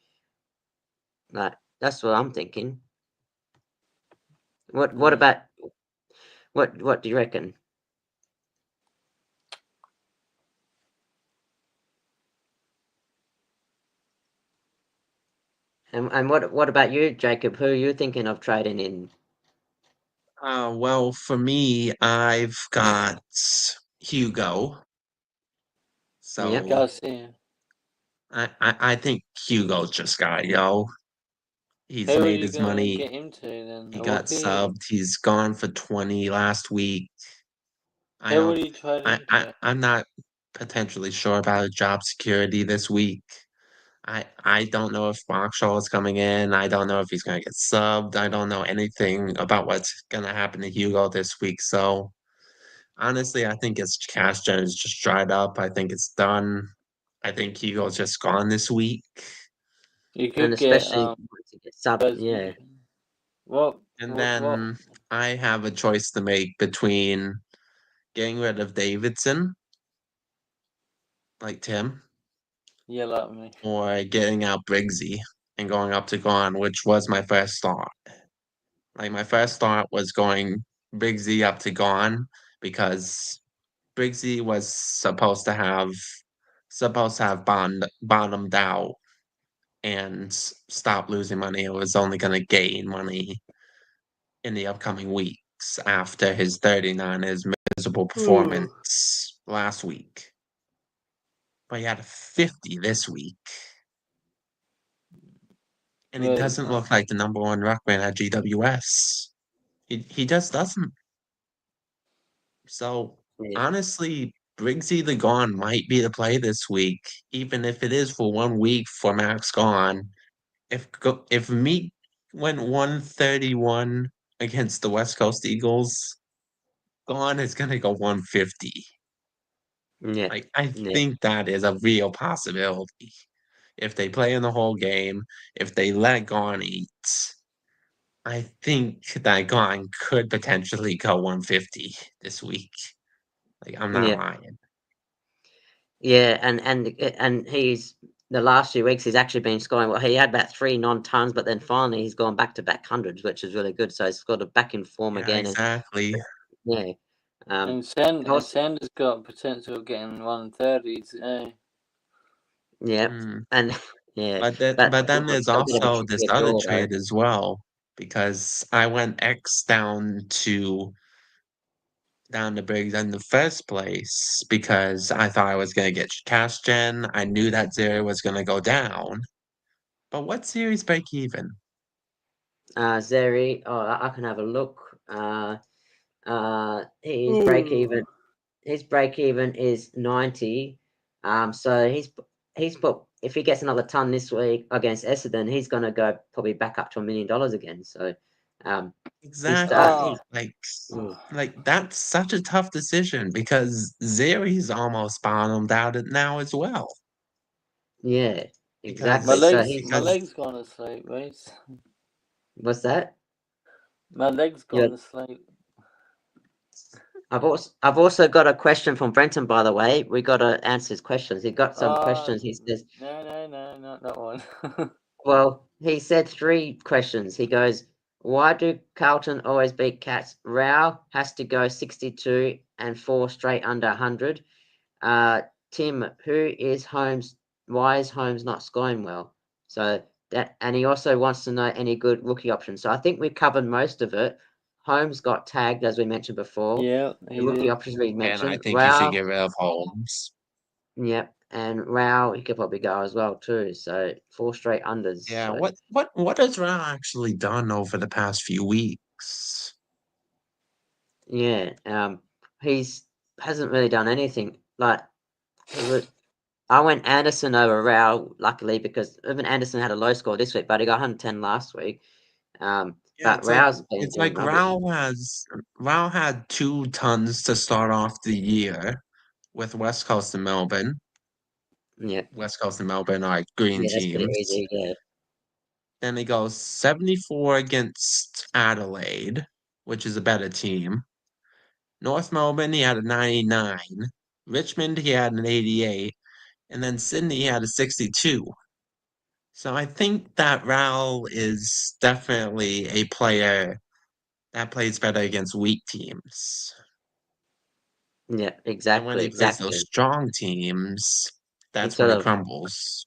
like that's what I'm thinking. What Mm. about what do you reckon? And what about you, Jacob? Who are you thinking of trading in? Well, for me, I've got Hugo. Yep. So Garcia. I think Hugo just got yo. He's Who are made you his gonna money. get him to then? He A got rookie? subbed. He's gone for 20 last week. I Who would don't you trade him to? I'm not potentially sure about job security this week. I don't know if Marshall is coming in. I don't know if he's gonna get subbed. I don't know anything about what's gonna happen to Hugo this week. So honestly, I think his cash gen is just dried up. I think it's done. I think Hugo's just gone this week. You And could get especially once you get sub, yeah, Bessie. What? And What? then I have a choice to make between getting rid of Davidson, like Tim, Yeah, like me. or getting out Briggsy and going up to Gone, which was my first thought. Like my first thought was going Briggsy up to Gone because Briggsy was supposed to have bottomed out and stop losing money. It was only going to gain money in the upcoming weeks after his 39ers miserable Ooh. performance last week. But he had a 50 this week. And he Really doesn't look can't. like the number one ruckman at GWS. He just doesn't. So yeah, honestly, Briggsy the Gone might be the play this week, even if it is for 1 week for Max Gone. If Meek went 131 against the West Coast Eagles, Gone is gonna go 150. yeah, Like I yeah, think that is a real possibility. If they play in the whole game, if they let Gone eat, I think that Gone could potentially go 150 this week. Like I'm not yeah, lying. yeah. And he's the last few weeks he's actually been scoring. Well, he had about three non-tons, but then finally he's gone back to back hundreds, which is really good. So he's got a back in form Yeah, again, and exactly. yeah, um, And also, Sanders got potential of getting 130s. yeah, Mm. and yeah, But then he's there's got a bit of a also this trickier other draw though. trade as well because I went X down to Briggs in the first place because I thought I was gonna get cash gen. I knew that Zero was gonna go down. But what series break even? Zeri, oh, I can have a look. His break Ooh. even. His break even is 90. So he's put if he gets another ton this week against Essendon, he's gonna go probably back up to $1 million again. So um Exactly. he's Oh. mm, Like that's such a tough decision because Zeri's almost bottomed out it now as well. yeah, Because exactly. So he's My because leg's gone to sleep, Reece. what's that? My leg's Yeah. gone to sleep. I've also got a question from Brenton, by the way. We got to answer his questions. He got some questions. He says, No, not that one. well, he said three questions. He goes, why do Carlton always beat Cats? Rao has to go 62 and four straight under 100. Uh, Tim, who is Holmes? Why is Holmes not scoring well? So that, and he also wants to know any good rookie options. So I think we've covered most of it. Holmes got tagged, as we mentioned before. Yeah, The he rookie did. options we and I mentioned. think you should Rao, get rid of Holmes. yep, and Rao, he could probably go as well too. So four straight unders. Yeah, So what has Rao actually done over the past few weeks? yeah, he's hasn't really done anything. Like it was, I went Anderson over Rao, luckily because even Anderson had a low score this week, but he got 110 last week. Yeah, But Rao's been it's doing like rubbish. Rao had 2 tons to start off the year with Yeah, West Coast and Melbourne are green yeah, that's pretty teams. easy. Yeah, Then he goes 74 against Adelaide, which is a better team. North Melbourne, he had a 99. Richmond, he had an 88. And then Sydney, he had a 62. So I think that Raul is definitely a player that plays better against weak teams. yeah, And when exactly, he plays those exactly. strong teams, He that's when sort he of crumbles.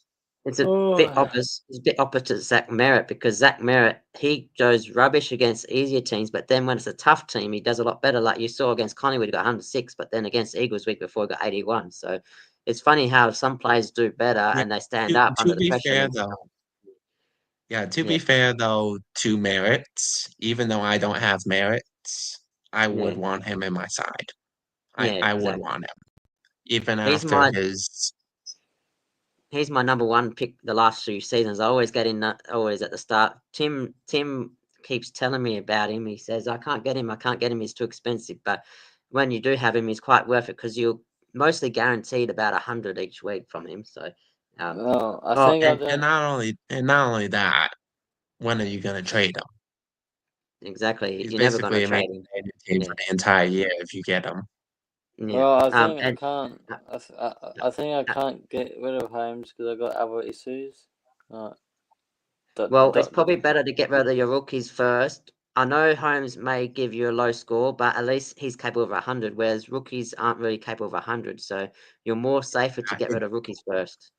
It's a bit Oh, opposite. It's a bit opposite Zach Merritt because Zach Merritt he goes rubbish against easier teams, but then when it's a tough team, he does a lot better. Like you saw against Collingwood, he got 106, but then against Eagles week before, he got 81. So it's funny how some players do better Yeah. and they stand To, up to under the be pressure. fair And though, yeah, to yeah, be fair though, to Merritt, even though I don't have Merritt, I would yeah, want him in my side. I, yeah, I would exactly. want him, even He's after my his. he's my number one pick the last few seasons. I always get in that always at the start. Tim keeps telling me about him. He says I can't get him. I can't get him. He's too expensive. But when you do have him, he's quite worth it because you're mostly guaranteed about 100 each week from him. So, um, no, I oh, think I And, and don't. not only that, when are you gonna trade him? exactly. He's You're never going to basically a trade him. maintained team Yeah, for the entire year if you get him. yeah. Well, I think I And can't. uh, I think I uh, can't get rid of Holmes because I got other issues. Uh, dot, well, it's dot, probably better to get rid of your rookies first. I know Holmes may give you a low score, but at least he's capable of 100, whereas rookies aren't really capable of 100. So you're more safer to get I, rid of rookies first.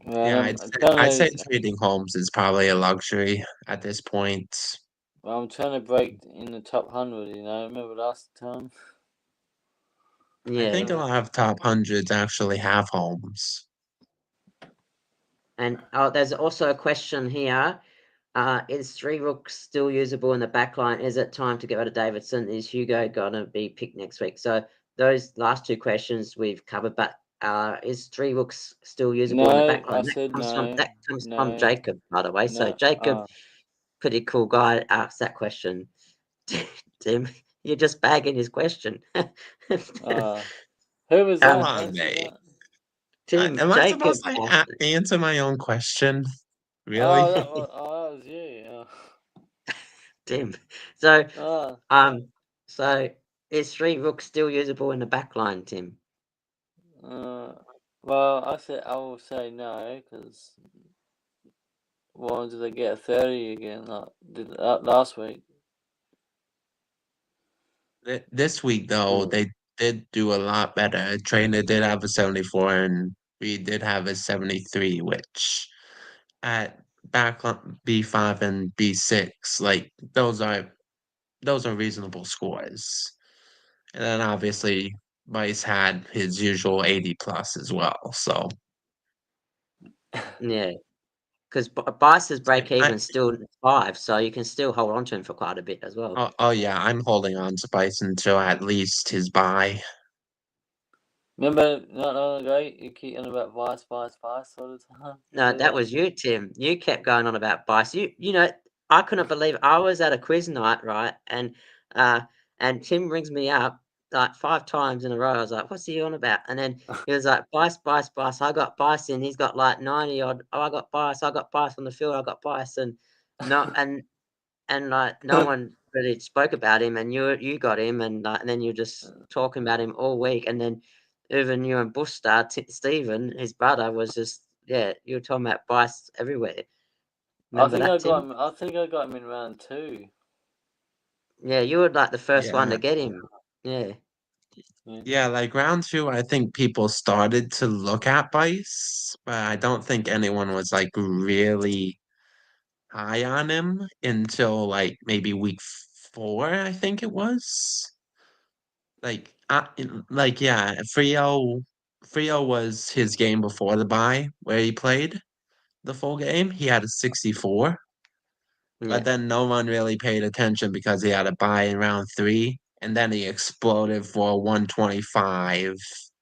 well, yeah, I'm trying I'd say to. trading Holmes is probably a luxury at this point. Well, I'm trying to break in the top 100. Remember last time? I Yeah. think a Uh, lot of top hundreds actually have Holmes. And there's also a question here. Is three rooks still usable in the back line? Is it time to get rid of Davidson? Is Hugo going to be picked next week? So those last two questions we've covered, but is three rooks still usable in the no, back I line? said no, That comes from no, Jacob, by the way. So no. Jacob, pretty cool guy, asked that question. Tim, you're just bagging his question. Uh, who was Come um, that? on, Answer mate. that. Tim, Am I Jacob supposed to asked it. answer my own question? Oh, Really? that was you. Tim. So Oh, Um, so is three rooks still usable in the back line, Tim? uh, well, I will say no because why did they get a 30 again? Like did last week? This week, though, Mm, they did do a lot better. Trainer did have a 74, and we did have a 73, which at back on B5 and B6, like those are reasonable scores. And then obviously Vice had his usual 80 plus as well. So yeah, because Bice's I, break I even still 5, so you can still hold on to him for quite a bit as well. oh yeah, I'm holding on to Vice until at least his bye. Remember not long ago you keep on about vice all the time. No, Remember that that? was you, Tim. You kept going on about Bice. I couldn't believe I was at a quiz night, right? Uh and Tim rings me up like 5 times in a row. I was like, "What's he on about?" And then he was like, "Bice, Bice, Bice." I got Bice in. He's got like 90 odd. Oh, I got Bice. I got Bice on the field. I got Bice, and no, and like no one really spoke about him, and you got him, and then you're just talking about him all week, and then even you and Buster, Stephen, his brother, was just yeah, you were talking about Bice everywhere. Remember that, Tim? I think I got him in round two. Yeah, you were like the first one to Yeah. get him. Yeah, Yeah. Yeah, like round two, I think people started to look at Vice, but I don't think anyone was like really high on him until like maybe week 4, I think it was. Yeah, Frio was his game before the bye where he played the full game. He had a 64, but yeah, then no one really paid attention because he had a bye in round 3, and then he exploded for 125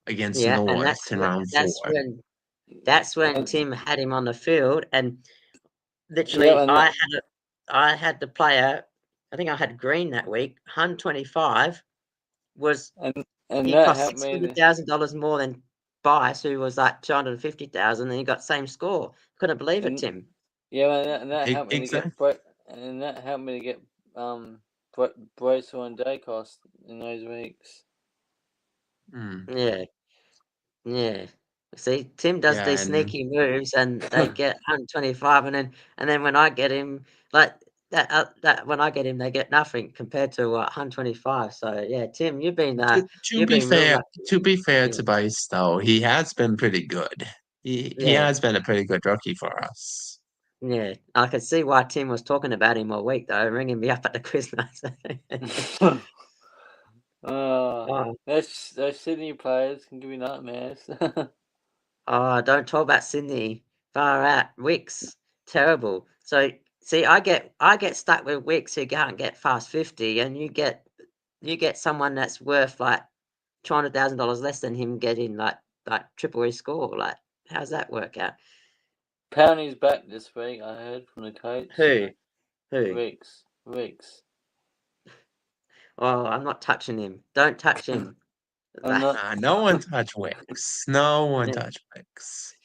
against yeah, and North in round 4. that's when And, Tim had him on the field, and yeah, literally, I had the player. I think I had Green that week. 125 was and he that cost helped six hundred me. thousand dollars more than Bice, who was like 250,000, and he got same score. Couldn't believe it, And Tim. yeah, and that helped me to Exactly. get and that helped me to get Bracewell and Dacos in those weeks. Yeah, yeah. See, Tim does Yeah, these and sneaky moves, and they get 125, and then when I get him, like that when I get him, they get nothing compared to 125. So yeah, Tim, to you've been real lucky. to be fair Yeah, to Bice though, he has been pretty good. He Yeah, has been a pretty good rookie for us. yeah. I could see why Tim was talking about him all week though, ringing me up at the quiz night. Oh, those Sydney players can give you nightmares. oh, don't talk about Sydney. Far out. Wicks. Terrible. So see, I get stuck with Wicks who can't get fast 50, and you get someone that's worth like $200,000 less than him getting like triple his score. Like, how's that work out? Powney's back this week, I heard from the coach. Who? Who? Reeks. Oh, I'm not touching him. Don't touch him. I'm not. No one touch Wicks. No one Yeah. touch Wicks.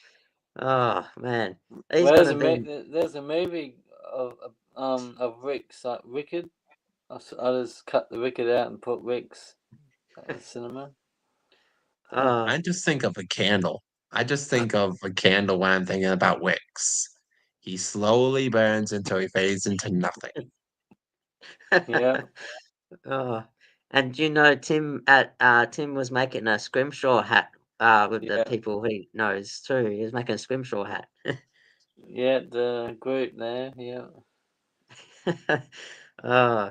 Oh man, he's Well, gonna be. there's a movie of Reeks, like Wicked. I just cut the Wicked out and put Reeks at the cinema. Oh, I just think of a candle. I just think of a candle when I'm thinking about Wicks. He slowly burns until he fades into nothing. Yeah, oh, and Tim was making a scrimshaw hat with the yeah, people he knows too. He was making a scrimshaw hat. yeah. The group there. Yeah. Oh,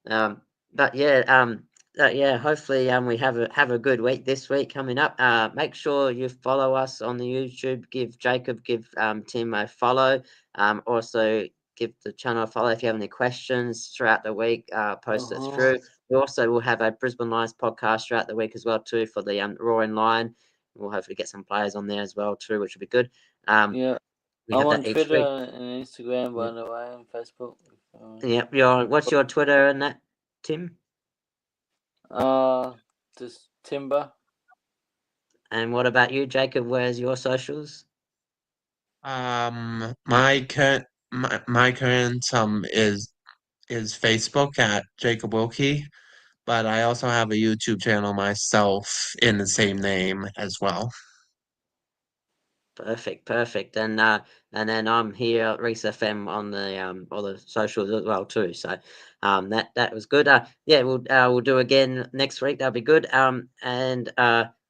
Um, but yeah, hopefully, we have a good week this week coming up. Make sure you follow us on the YouTube. Give Tim a follow. Also give the channel a follow if you have any questions throughout the week. Post it Uh-huh. through. We also will have a Brisbane Lions podcast throughout the week as well too for the Roaring Lion. We'll hopefully get some players on there as well too, which will be good. Um, Yeah. we I'm have on that each Twitter week. and Instagram, by Yep. the way, and Facebook. Yep. What's your Twitter and that, Tim? Uh, just Timba. And what about you, Jacob? Where's your socials? My current is Facebook at Jacob Wilkie, but I also have a YouTube channel myself in the same name as well. Perfect, perfect. And then I'm here at Reece FM on the all the socials as well too. So that was good. Yeah, we'll do again next week. That'll be good. And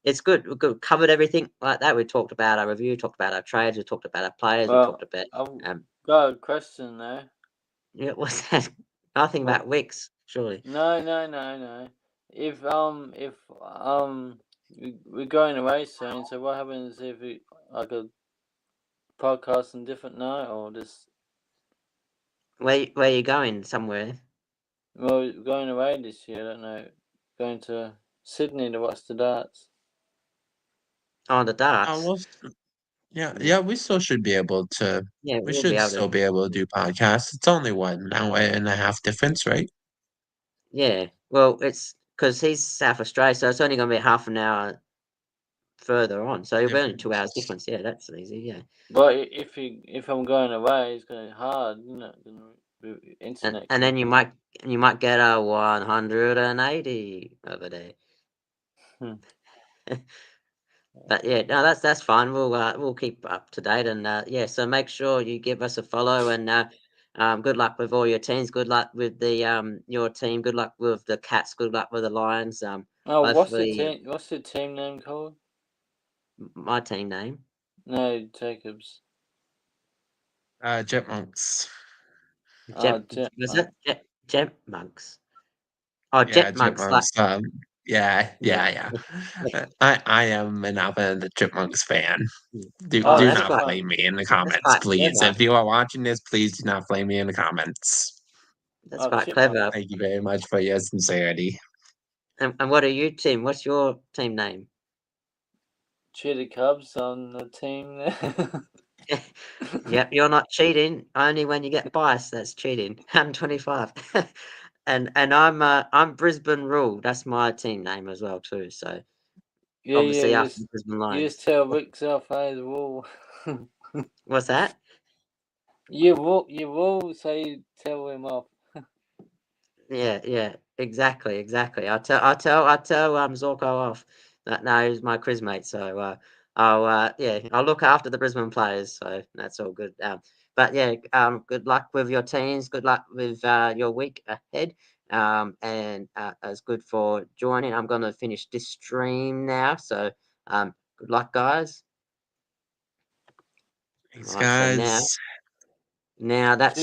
it's good. We covered everything like that. We talked about our review, talked about our trades, we talked about our players, we talked Well, about I've um got a question there. yeah, what's that? Nothing Well, about Wicks, surely. no. If we're going away soon, so what happens if we like a podcast on different night or just Where you going? Somewhere? well we're going away this year? I don't know. Going to Sydney to watch the darts. Oh, the darts. Well, yeah, Mm. yeah, we still should be able to. Yeah, We we'll be should able to. still be able to do podcasts. It's only what, an hour and a half difference, right? Yeah, well, it's because he's South Australia, so it's only going to be half an hour further on. So it'll be only 2 hours Difference. difference. Yeah, that's easy. Yeah, But if I'm going away, it's going to be hard, isn't it? Internet and then connection. you might get a 180 over there. Hmm. But yeah, no, that's fine. We'll keep up to date and yeah. So make sure you give us a follow and good luck with all your teams. Good luck with the your team. Good luck with the Cats. Good luck with the Lions. Oh, Hopefully what's the team name called? my team name. No, Jacobs. Chipmunks. Oh, Was that Chipmunks? Oh, Yeah, Chipmunks. Like chipmunks. Yeah, yeah. yeah. I am an the Chipmunks fan. Oh, Do that's not Chipmunk. quite flame me in the that's comments, quite please. clever. If you are watching this, please do not flame me in the comments. That's Oh, quite Chipmunk. clever. Thank you very much for your sincerity. And what are you, Tim? What's your team name? Cheetah Cubs on the team there. Yep, you're not cheating. Only when you get biased, that's cheating. 125. And I'm Brisbane Rule. That's my team name as well too. So Yeah, obviously after the Brisbane you just Lions. tell Rick's off as well. What's that? You will say tell him off. Yeah, exactly. I tell Zorko off that now he's my quiz mate. So I'll look after the Brisbane players. So that's all good. But yeah, good luck with your teams. Good luck with your week ahead. And it's good for joining. I'm gonna finish this stream now. So good luck, guys. Thanks, All right. So now, guys. now that's